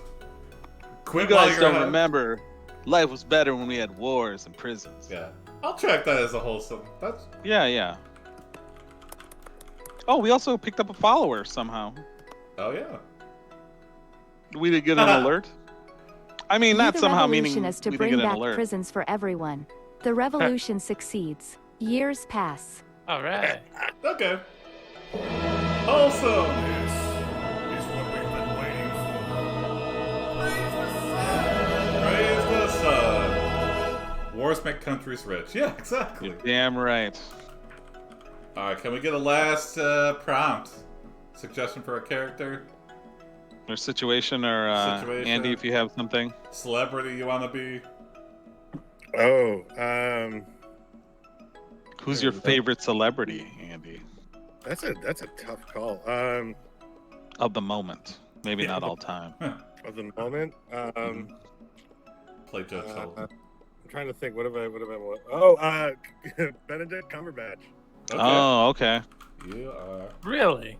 You Quit while guys you're don't ahead. remember. Life was better when we had wars and prisons. Yeah. I'll track that as a wholesome. That's Yeah. Oh, we also picked up a follower somehow. oh yeah. We didn't get an alert. I mean, not the somehow revolution meaning is to we bring didn't get an back alert. prisons for everyone. The revolution succeeds. Years pass. All right. Okay. Wholesome. This is what we've been waiting Praise the sun. Wars make countries rich. Yeah, exactly. You're damn right. All right, can we get a last prompt? Suggestion for a character? Or situation, or Situation. Andy, if you have something. Celebrity you want to be? for. Oh, Who's your favorite celebrity, Andy? that's a tough call. Of the moment. Maybe Yeah. not all time. Of the moment, Play Judge Holden. I'm trying to think. What have I? Oh, Benedict Cumberbatch. Okay. Oh, okay. You are Really?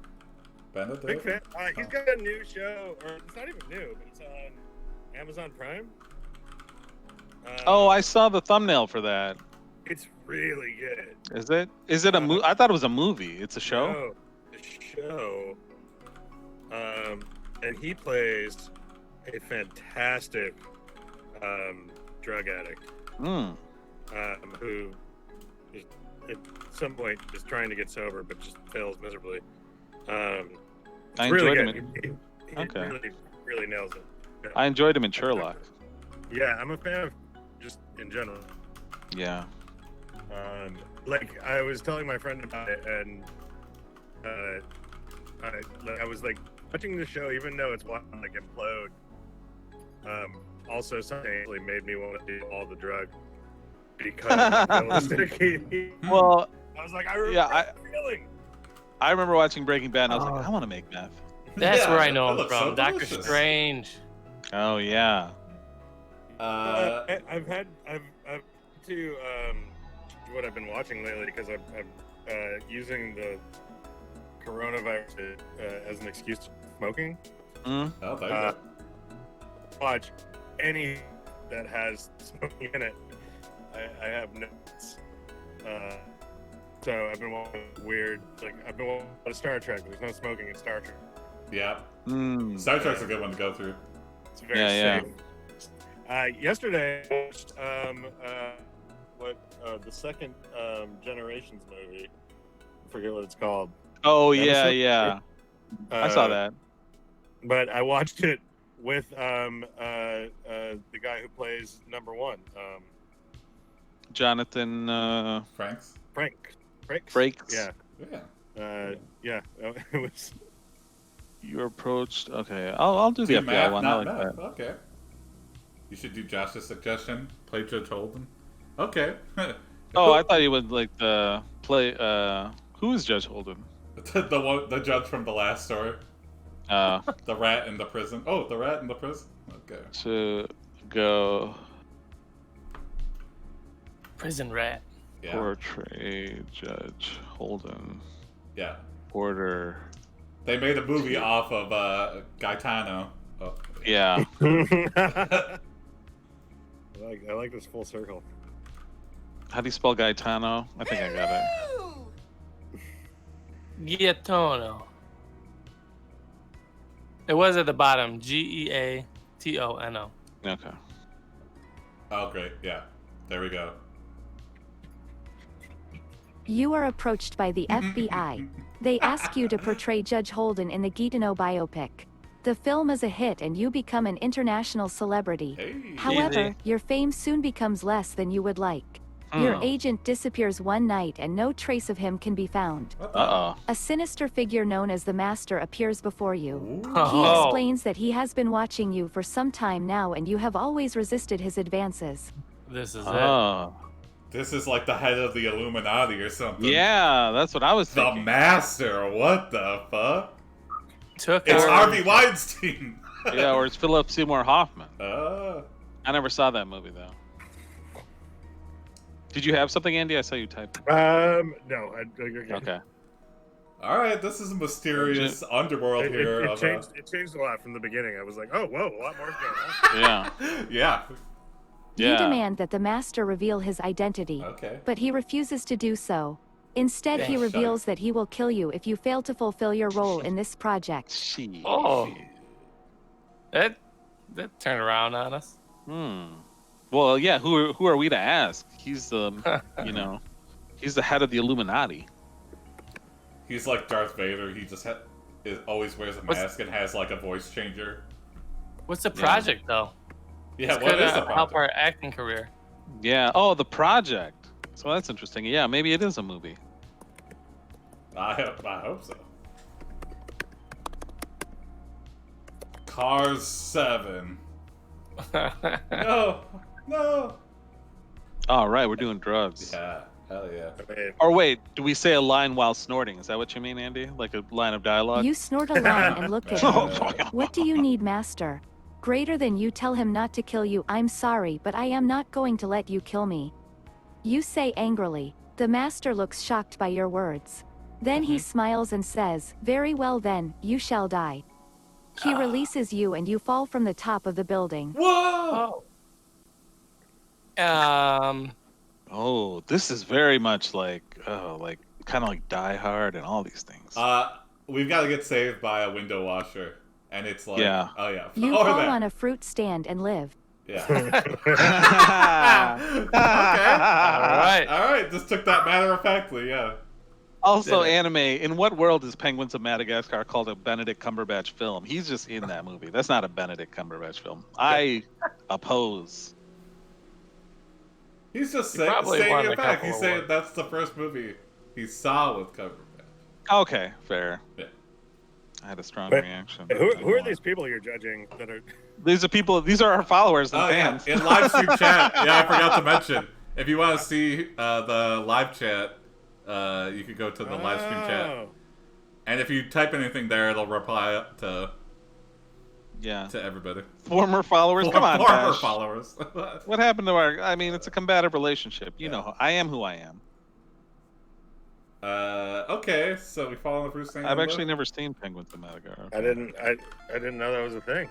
Benedict. Big fan. He's got a new show, or it's not even new, but it's on Amazon Prime. Oh, I saw the thumbnail for that. It's really good. Is it? Is it a movie? I thought it was a movie. It's a show? No, the show. And he plays a fantastic drug addict Mm. who is, at some point is trying to get sober but just fails miserably. I Really enjoyed him. good. He Okay. really nails it. Yeah. I enjoyed him in Sherlock. Yeah, I'm a fan of just in general. Yeah. Like I was telling my friend about it, and I was like watching the show, even though it's watching like implode. Also, something actually made me want to do all the drugs because Well, I was like, I remember yeah, that feeling. I remember watching Breaking Bad and I was like, I want to make meth. That's Yeah, where I know that him looks from. so Doctor delicious. Strange. Oh, yeah. I've had to what I've been watching lately because I'm using the coronavirus as an excuse to smoking. Mm. Oh, there you go. Watch any that has smoking in it. I have notes. So I've been watching weird, like I've been watching Star Trek. There's no smoking in Star Trek. Yeah. Mm. Star Trek's a good one to go through. It's very Yeah, safe. Yesterday, I watched the second Generations movie. I forget what it's called. Oh yeah, Nemesis? yeah. I saw that. But I watched it with the guy who plays number one. Jonathan Franks? Frakes. Yeah. Yeah. It was. You approached. Okay, I'll do the Do FBI math, one. I not like math. that. Okay. You should do Josh's suggestion. Play Judge Holden. Okay. Oh, I thought you would like the play. Who is Judge Holden? the judge from the last story. Uh, The rat in the prison. Oh, the rat in the prison. Okay. to go Prison rat. Yeah. portray Judge Holden. Yeah. Order. They made a movie off of Gaetano. Oh. Yeah. I like this full circle. How do you spell Gaetano? I think I got it. Gaetano. It was at the bottom. Geatono. Okay. Oh, great. Yeah. There we go. You are approached by the FBI. They ask you to portray Judge Holden in the Gaetano biopic. The film is a hit and you become an international celebrity. Hey. However, Easy. your fame soon becomes less than you would like. Your agent disappears one night and no trace of him can be found. What the- Uh-oh. A sinister figure known as the Master appears before you. Ooh. He Oh. explains that he has been watching you for some time now and you have always resisted his advances. This is it. Oh. This is like the head of the Illuminati or something. Yeah, that's what I was The thinking. Master. What the fuck? Took It's her- Harvey Weinstein. Yeah, or it's Philip Seymour Hoffman. Oh. I never saw that movie though. Did you have something, Andy? I saw you type. No. Okay. All right, this is a mysterious underworld here. It changed a lot from the beginning. I was like, oh, whoa, a lot more going on. Yeah. Yeah. You Yeah. demand that the Master reveal his identity, Okay. but he refuses to do so. Instead, he Dang. reveals that he will kill you if you fail to fulfill your role in this project. She. Oh. That turned around on us. Well, yeah. Who are we to ask? He's the, he's the head of the Illuminati. He's like Darth Vader. He just always wears a What's- mask and has like a voice changer. What's the project though? Yeah, This what could, is the help project? our acting career. Yeah. Oh, the project. So that's interesting. Yeah, maybe it is a movie. I hope so. Cars 7. No. All right, we're doing drugs. Yeah, hell yeah. Or wait, do we say a line while snorting? Is that what you mean, Andy? Like a line of dialogue? You snort a line and look at him. What do you need, Master? Greater than you tell him not to kill you. I'm sorry, but I am not going to let you kill me. You say angrily. The Master looks shocked by your words. Then he smiles and says, very well then, you shall die. He releases you and you fall from the top of the building. Whoa! Oh. Oh, this is very much like kind of like Die Hard and all these things. We've got to get saved by a window washer. And it's like, Yeah. oh yeah. You Over fall there. on a fruit stand and live. Yeah. All right. All right. Just took that matter of factly, yeah. Also, Did it. anime. In what world is Penguins of Madagascar called a Benedict Cumberbatch film? He's just in that movie. That's not a Benedict Cumberbatch film. I oppose. He's just He probably stating won a a fact. couple He's of saying awards. that's the first movie he saw with Cumberbatch. Okay, fair. Yeah. I had a strong But reaction. Who are these people you're judging that are? These are people. These are our followers and Oh, yeah. fans. In live stream chat. Yeah, I forgot to mention. If you want to see the live chat, you could go to the live stream chat. Oh. And if you type anything there, it'll reply to Yeah. everybody. Former followers. Come on, Former Bash. followers. What happened to our? I mean, it's a combative relationship. You know, I am who I am. Okay, so we follow the Bruce thing. I've actually never seen Penguins of Madagascar. I didn't know that was a thing.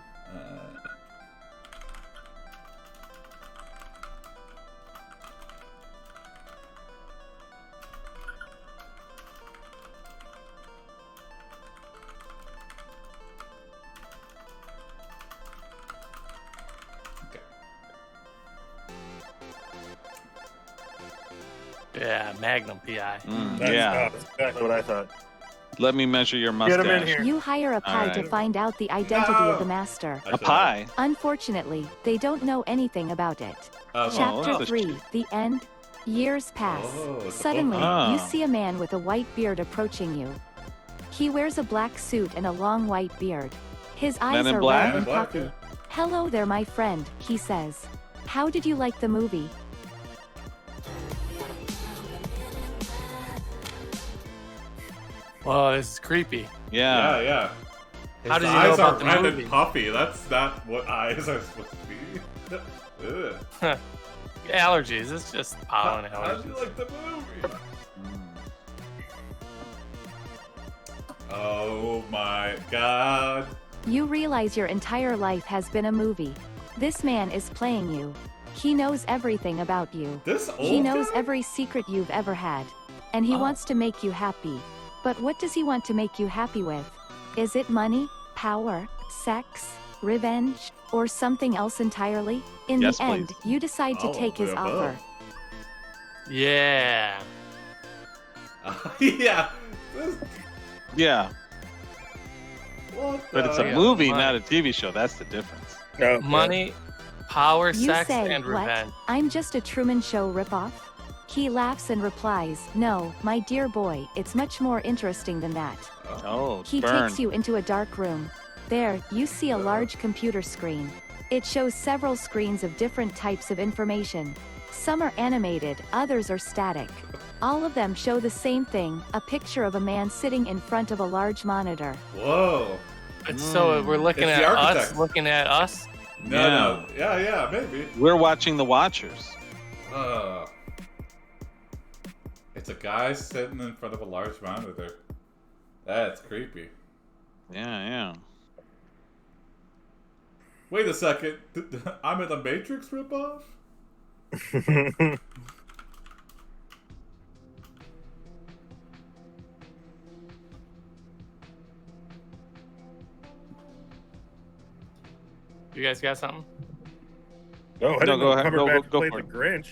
Yeah, Magnum PI. Yeah. That's exactly what I thought. Let me measure your Get him in mustache. here. You hire a pie to Alright. find out the identity of the master. A pie. Unfortunately, they don't know anything about it. Chapter that's a 3, shame. The End. Years pass. Oh, it's a Suddenly, book. Ah. you see a man with a white beard approaching you. He wears a black suit and a long white beard. His eyes in are Black? red Men in and Black, puffy. yeah. Hello there, my friend, he says. How did you like the movie? Whoa, this is creepy. Yeah. Yeah. How His did you know eyes about are the red movie? and puffy. That's not what eyes are supposed to be. Ugh. Allergies. It's just pollen How did you allergies. like the movie? Oh my god. You realize your entire life has been a movie. This man is playing you. He knows everything about you. This old He knows guy? every secret you've ever had. And he wants to make you happy. But what does he want to make you happy with? Is it money, power, sex, revenge, or something else entirely? In Yes, the end, please. you decide to All take of his the offer. above. Yeah. Yeah. This, Yeah. what But it's a yeah. movie, Money. not a TV show. That's the difference. No, Money, power, You sex, say, and what? revenge. I'm just a Truman Show ripoff? He laughs and replies, no, my dear boy, it's much more interesting than that. Oh, He burn. takes you into a dark room. There, you see a large computer screen. It shows several screens of different types of information. Some are animated, others are static. All of them show the same thing, a picture of a man sitting in front of a large monitor. Whoa. So we're looking It's at the us, architect. looking at us. No. Yeah, maybe. We're watching The Watchers. It's a guy sitting in front of a large monitor. That's creepy. Yeah. Wait a second. I'm in the Matrix ripoff? You guys got something? No, I didn't go know ahead. Cumberbatch Go played for the it. Grinch.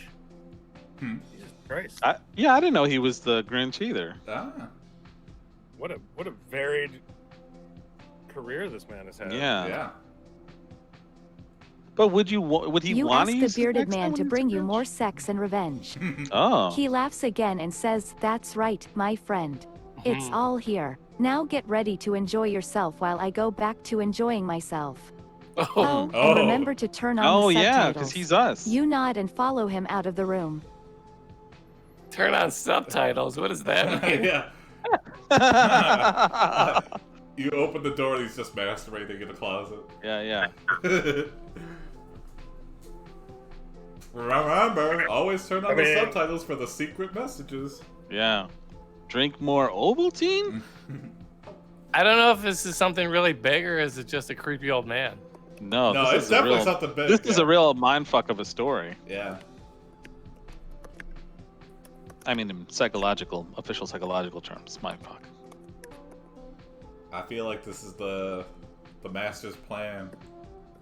Hmm. Jesus Christ. I didn't know he was the Grinch either. Ah. What a varied career this man has had. Yeah. Yeah. But would he You want ask to the use the bearded next man time to when he's bring a you Grinch? more sex and revenge. Oh. He laughs again and says, that's right, my friend. It's Mhm. all here. Now get ready to enjoy yourself while I go back to enjoying myself. Oh, And Oh. remember to turn on Oh the yeah, subtitles. because he's us. You nod and follow him out of the room. turn on subtitles. What does that mean? Yeah. You open the door and he's just masturbating in the closet. yeah. Remember, always turn on I mean- the subtitles for the secret messages. Yeah. Drink more Ovaltine? I don't know if this is something really big or is it just a creepy old man. No, No, this it's is definitely a real, something big. This is yeah. a real mindfuck of a story. Yeah. I mean, in official psychological terms, mindfuck. I feel like this is the master's plan.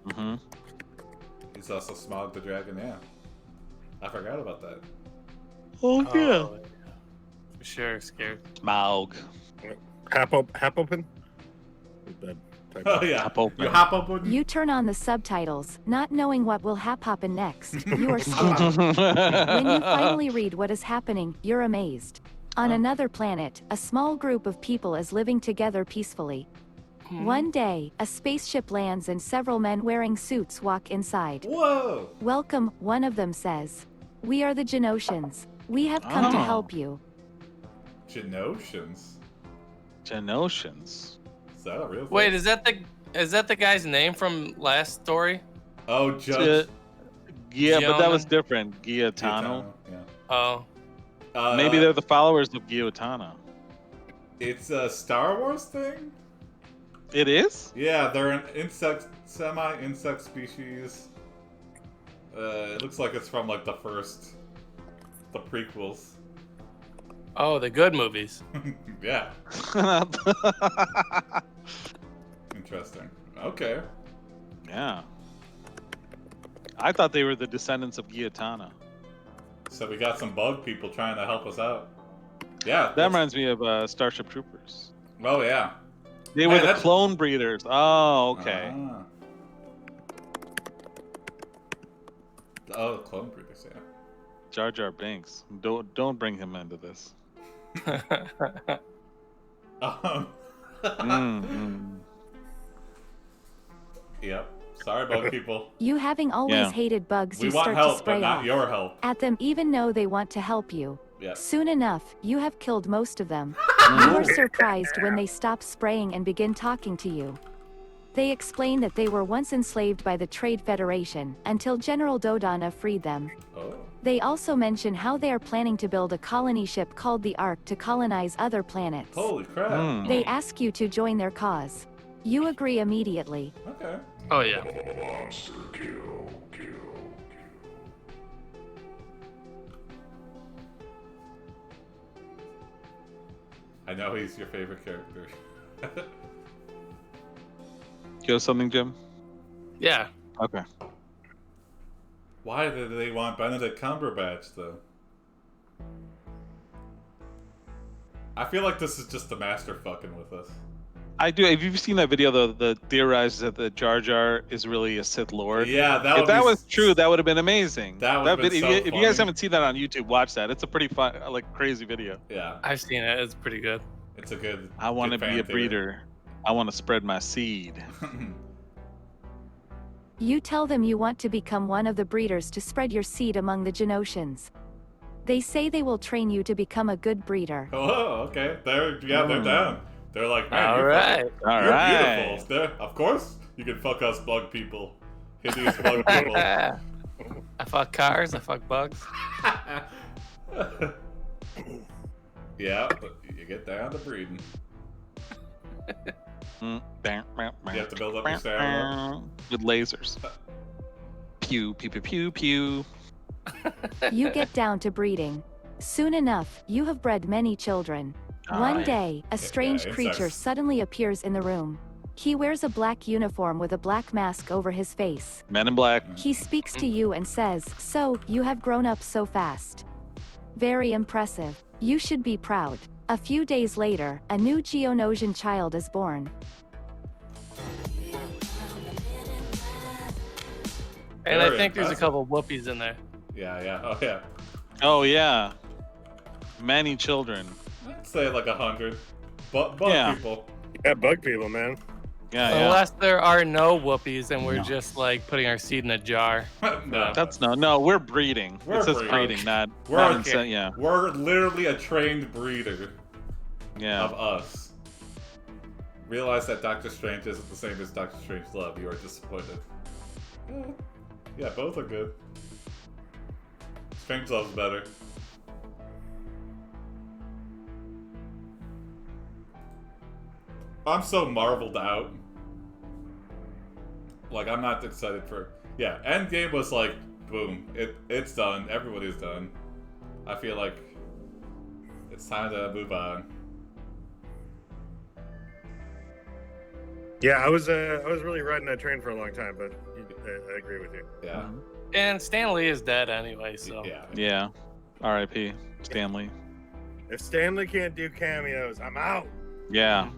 Mm-hmm. He's also Smog the Dragon, yeah. I forgot about that. Oh For sure, scared. Smaug. Hapopen? Oh yeah. Hop open. You hop up with You turn on the subtitles, not knowing what will happen next. You are stunned. When you finally read what is happening, you're amazed. On another planet, a small group of people is living together peacefully. One day, a spaceship lands and several men wearing suits walk inside. Whoa! Welcome, one of them says. We are the Genotians. We have come to Oh. help you. Genotians? Genotians. Is that a real thing? Wait, is that the guy's name from last story? Oh, Judge. Yeah, but that was Giona? different. Giotano. Gaetano, Oh, Yeah. Maybe they're the followers of Giotano. It's a Star Wars thing? It is? Yeah, they're an semi-insect species. It looks like it's from like the prequels. oh, the good movies. Yeah, interesting. Okay. Yeah. I thought they were the descendants of Giotano. So we got some bug people trying to help us out. Yeah. That reminds me of Starship Troopers. Oh yeah. They were Hey, the that's- clone breeders. Oh, okay. Ah. Oh, the clone breeders, yeah. Jar Jar Binks. Don't bring him into this. Yep. Sorry, bug people. You having always Yeah. hated bugs, We you want start help, to spray but not off your help. at them even though they want to help you. Yeah. Soon enough, you have killed most of them. You are surprised when they stop spraying and begin talking to you. They explain that they were once enslaved by the Trade Federation, until General Dodonna freed them. Oh. They also mention how they are planning to build a colony ship called the Ark to colonize other planets. Holy crap. They ask you to join their cause. You agree immediately. Okay. Oh yeah. I know he's your favorite character. You have something, Jim? Yeah. Okay. Why did they want Benedict Cumberbatch, though? I feel like this is just the master fucking with us. I do. Have you seen that video? The theorized that the Jar Jar is really a Sith Lord. Yeah, that If would that be... was true, that would have been amazing. That would have been if, so you, if you guys funny. haven't seen that on YouTube, watch that. It's a pretty fun, like crazy video. Yeah, I've seen it. It's pretty good. it's a good. I want to good be fan a breeder. I want to spread my seed. theory. You tell them you want to become one of the breeders to spread your seed among the Genosians. They say they will train you to become a good breeder. Oh, okay. They're down. They're like, man, All you're right. you're beautiful. Of course, you can fuck us bug people, hideous bug people. I fuck cars. I fuck bugs. Yeah, but you get down to breeding. You have to build up your stamina. With lasers. Pew, pew, pew, pew, pew. You get down to breeding. Soon enough, you have bred many children. One day, a strange creature insects. suddenly appears in the room. He wears a black uniform with a black mask over his face. Men in Black. He speaks to you and says, "So, you have grown up so fast. Very impressive. You should be proud." A few days later, a new Geonosian child is born. And I Very think there's a impressive. couple whoopies in there. Yeah. Oh yeah. Oh, yeah. Many children. I'd say like 100. Bug Yeah. people. Yeah, bug people, man. Yeah, yeah. Unless there are no whoopies and we're No. just like putting our seed in a jar. No. That's no, we're breeding. We're It says breeding. breeding, not We're- insect, yeah. We're literally a trained breeder Yeah. of us. Realize that Doctor Strange isn't the same as Doctor Strange Love. You are disappointed. Yeah, both are good. Strange Love's better. I'm so marveled out. Like, I'm not excited for... Yeah, Endgame was like, boom, it's done. Everybody's done. I feel like it's time to move on. Yeah, I was really riding that train for a long time, but I agree with you. Yeah. And Stan Lee is dead anyway, so. Yeah. Yeah. R.I.P. Stanley. If Stanley can't do cameos, I'm out. Yeah.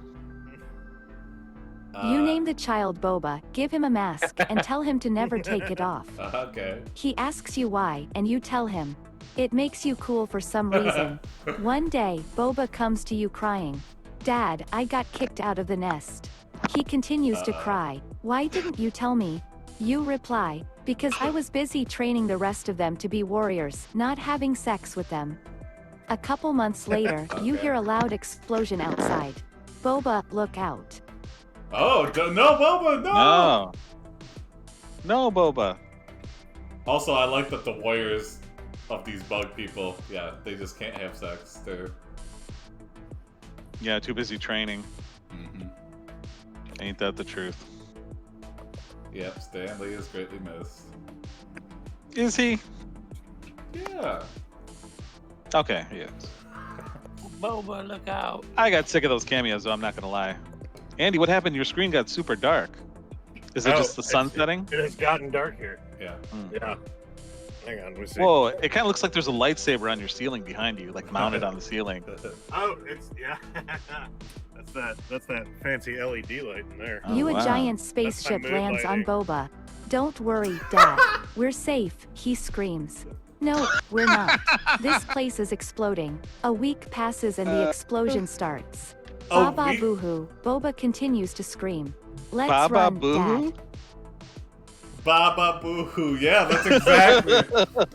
You name the child Boba, give him a mask, and tell him to never take it off. Okay. He asks you why, and you tell him. It makes you cool for some reason. One day, Boba comes to you crying. "Dad, I got kicked out of the nest." He continues to cry. "Why didn't you tell me?" You reply, "Because I was busy training the rest of them to be warriors, not having sex with them." A couple months later, you hear a loud explosion outside. Boba, look out. Oh, no, Boba, no! No. No, Boba. Also, I like that the warriors of these bug people, yeah, they just can't have sex. They're... Yeah, too busy training. Mm-hmm. Ain't that the truth? Yep, Stan Lee is greatly missed. Is he? Yeah. Okay, he is. Boba, look out. I got sick of those cameos, though, I'm not gonna lie. Andy, what happened? Your screen got super dark. Is it Oh, just the sun setting? It has gotten dark here. Yeah. Yeah. Hang on, let me see. Whoa, it kind of looks like there's a lightsaber on your ceiling behind you, like mounted on the ceiling. Oh, yeah. That's that fancy LED light in there. Oh, A wow. giant That's spaceship my mood lands on lighting. Boba. Don't worry, Dad. We're safe, he screams. No, we're not. This place is exploding. A week passes and the explosion starts. Baba week? boohoo. Boba continues to scream. Let's Baba run, boohoo? Dad. Baba boohoo. Yeah, that's exactly.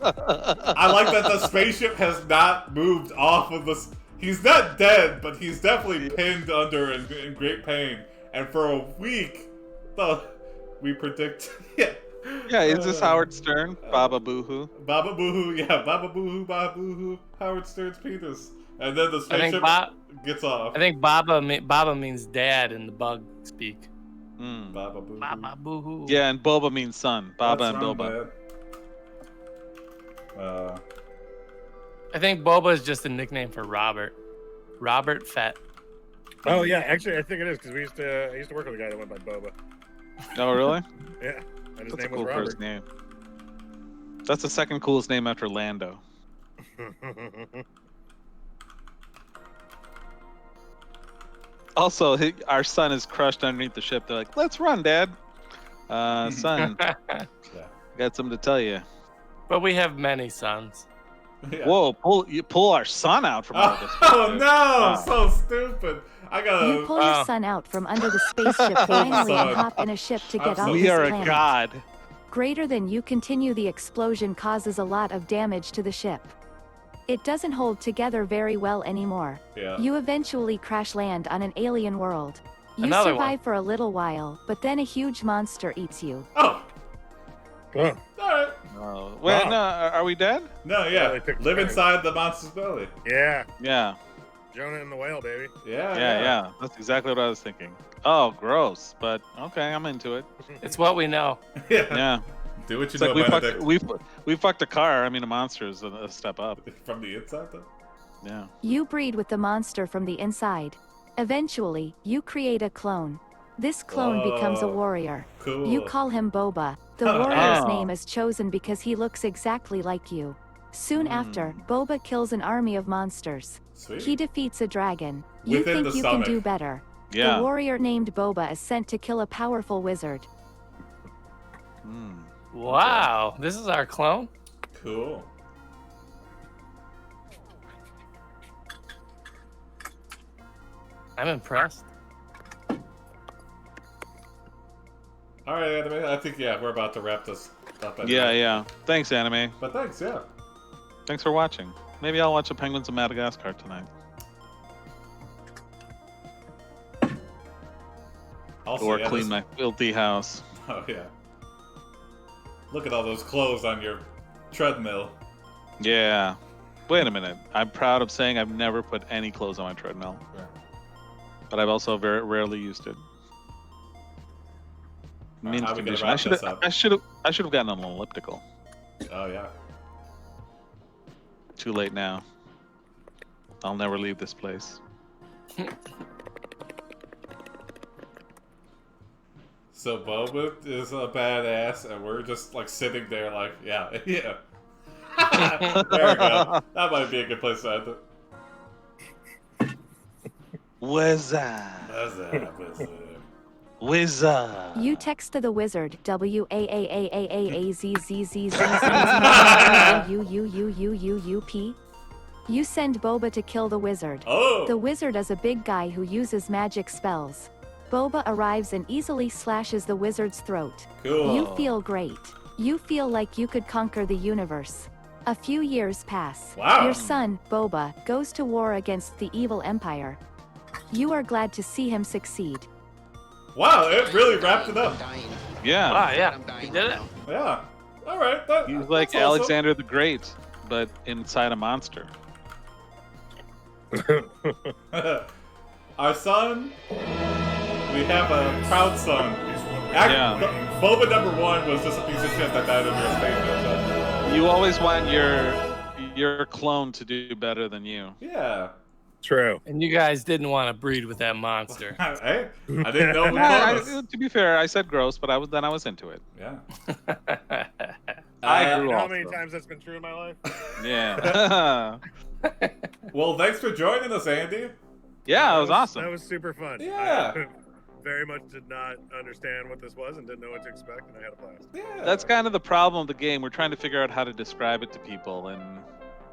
I like that the spaceship has not moved off of this. He's not dead, but he's definitely pinned under in great pain. And for a week, we predict. Yeah. Yeah, is this Howard Stern? Baba boohoo. Baba boohoo. Yeah, Baba boohoo. Howard Stern's penis. And then the I think spaceship gets off. I think Baba means dad in the bug speak. Mm. Baba boohoo. Baba boohoo. Yeah, and Boba means son. Baba What's and wrong, Boba. man? I think Boba is just a nickname for Robert. Robert Fett. Oh yeah, actually I think it is because I used to work with a guy that went by Boba. Oh, really? Yeah, and his That's a name cool was first Robert. name. That's the second coolest name after Lando. Also, our son is crushed underneath the ship. They're like, "Let's run, Dad." Son, got something to tell you. But we have many sons. Yeah. Whoa, pull our son out from under this. Oh no! Wow. So stupid. I gotta. You pull your son out from under the spaceship finally and hop in a ship to get off We this are a planet. god. Greater than you continue, the explosion causes a lot of damage to the ship. It doesn't hold together very well anymore. Yeah. You eventually crash land on an alien world. You Another survive for a little while, but then a huge monster eats you. Oh. Oh, Alright. Oh, wait, Wow. no, are we dead? No, Yeah, yeah. they picked Live the inside the monster's belly. yeah, Yeah, Jonah and the whale, baby. yeah. That's exactly what I was thinking. Oh, gross, but okay, I'm into it. It's what we know. Yeah. Yeah, Do what you it's know, like Benedict. we fucked a car. I mean, a monster is a step up. From the inside, though? Yeah. You breed with the monster from the inside. Eventually, you create a clone. This clone becomes a Whoa. warrior. Cool. You call him Boba. The warrior's name is chosen because he looks exactly like you. Soon after, Boba kills an army of monsters. Sweet. He defeats a dragon. You Within think the you can stomach. do better. Yeah. The warrior named Boba is sent to kill a powerful wizard. Mm. Wow, this is our clone? Cool. I'm impressed. All right, Anime. I think, yeah, we're about to wrap this up. Anyway. Yeah. Thanks, anime. But thanks, yeah. Thanks for watching. Maybe I'll watch the Penguins of Madagascar tonight. Also, Or yeah, clean this- my filthy house. Oh, yeah. Look at all those clothes on your treadmill. Yeah. Wait a minute. I'm proud of saying I've never put any clothes on my treadmill. Yeah. But I've also very rarely used it. Mint how we gonna condition. wrap this up? I should have gotten an elliptical. Oh, yeah. Too late now. I'll never leave this place. So Boba is a badass, and we're just like sitting there, like, yeah, yeah. There we go. That might be a good place to end it. Wizard. Wizard. Wizard. You text to the wizard WAAAAAAZZZZZZZZZZUUUUUUP. You send Boba to kill the wizard. Oh! The wizard is a big guy who uses magic spells. Boba arrives and easily slashes the wizard's throat. Cool. You feel great. You feel like you could conquer the universe. A few years pass. Wow. Your son, Boba, goes to war against the evil empire. You are glad to see him succeed. Wow, it really wrapped it up. I'm dying. Yeah. Wow, yeah, I'm dying you did right it. now. Yeah. All right. That, He's like that's awesome. Alexander the Great, but inside a monster. Our son, we have a proud son. Yeah. Boba #1 was just a piece of shit that died in your statement. You always want your clone to do better than you. Yeah. True. And you guys didn't want to breed with that monster. Hey, I didn't know it Yeah, was. to be fair, I said gross, but I was into it. Yeah. I You grew know how off many them. times that's been true in my life? Yeah. Well, thanks for joining us, Andy. Yeah, it was awesome. That was super fun. Yeah. I very much did not understand what this was and didn't know what to expect, and I had a blast. Yeah. That's kind of the problem of the game. We're trying to figure out how to describe it to people, and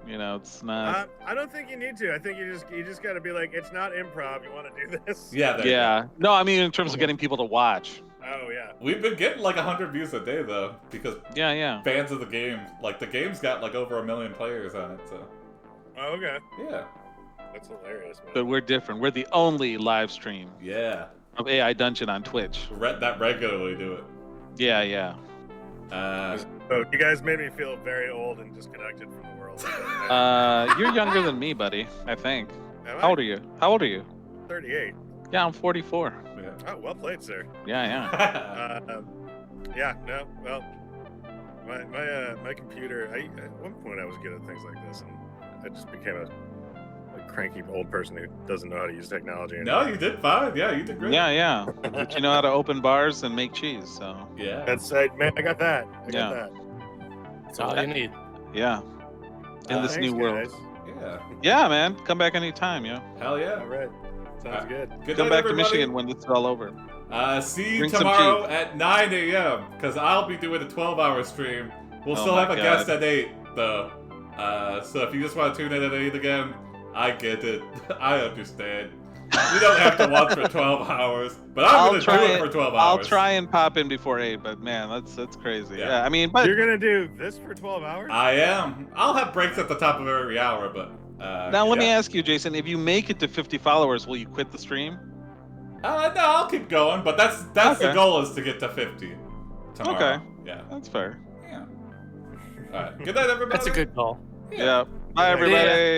it's not. I don't think you need to. I think you just got to be like, it's not improv. You want to do this? Yeah. There you go. Yeah. No, I mean in terms of getting people to watch. Oh yeah. We've been getting like 100 views a day though, because Yeah. fans of the game, like the game's got like over 1 million players on it. So Oh, okay. yeah. That's hilarious, man. But we're different. We're the only live stream Yeah. of AI Dungeon on Twitch. That regularly do it. Yeah. So you guys made me feel very old and disconnected from the world. You're younger than me, buddy. I think. Am I? How old are you? 38. Yeah, I'm 44. Yeah. Oh, well played, sir. Yeah. Yeah, no, well, my computer. At one point I was good at things like this, and I just became a cranky old person who doesn't know how to use technology anymore. No, you did fine. Yeah, you did great. Yeah. But you know how to open bars and make cheese, so. Yeah. That's man. I got that. I got that. That's all you need. Yeah. In this Thanks, new world. guys. Yeah. Yeah, man. Come back anytime, Hell yeah. All right. Sounds good. Good Come night, back to everybody. Michigan when this is all over. See you Bring some tomorrow cheese. at 9 a.m. because I'll be doing a 12-hour stream. We'll Oh still my have a God. guest at 8 though. So if you just want to tune in at 8 again, I get it. I understand. You don't have to watch for 12 hours, but I'm gonna do it for 12 hours. I'll try and pop in before 8, but man, that's crazy. Yeah. Yeah, I mean, but You're gonna do this for 12 hours? I am. I'll have breaks at the top of every hour, but now let me yeah. ask you, Jason, if you make it to 50 followers, will you quit the stream? No, I'll keep going, but that's the Okay. goal is to get to 50 tomorrow. Okay. Yeah. That's fair. Yeah. All right. Good night, everybody. That's a good call. Yeah. Bye, Yeah. everybody.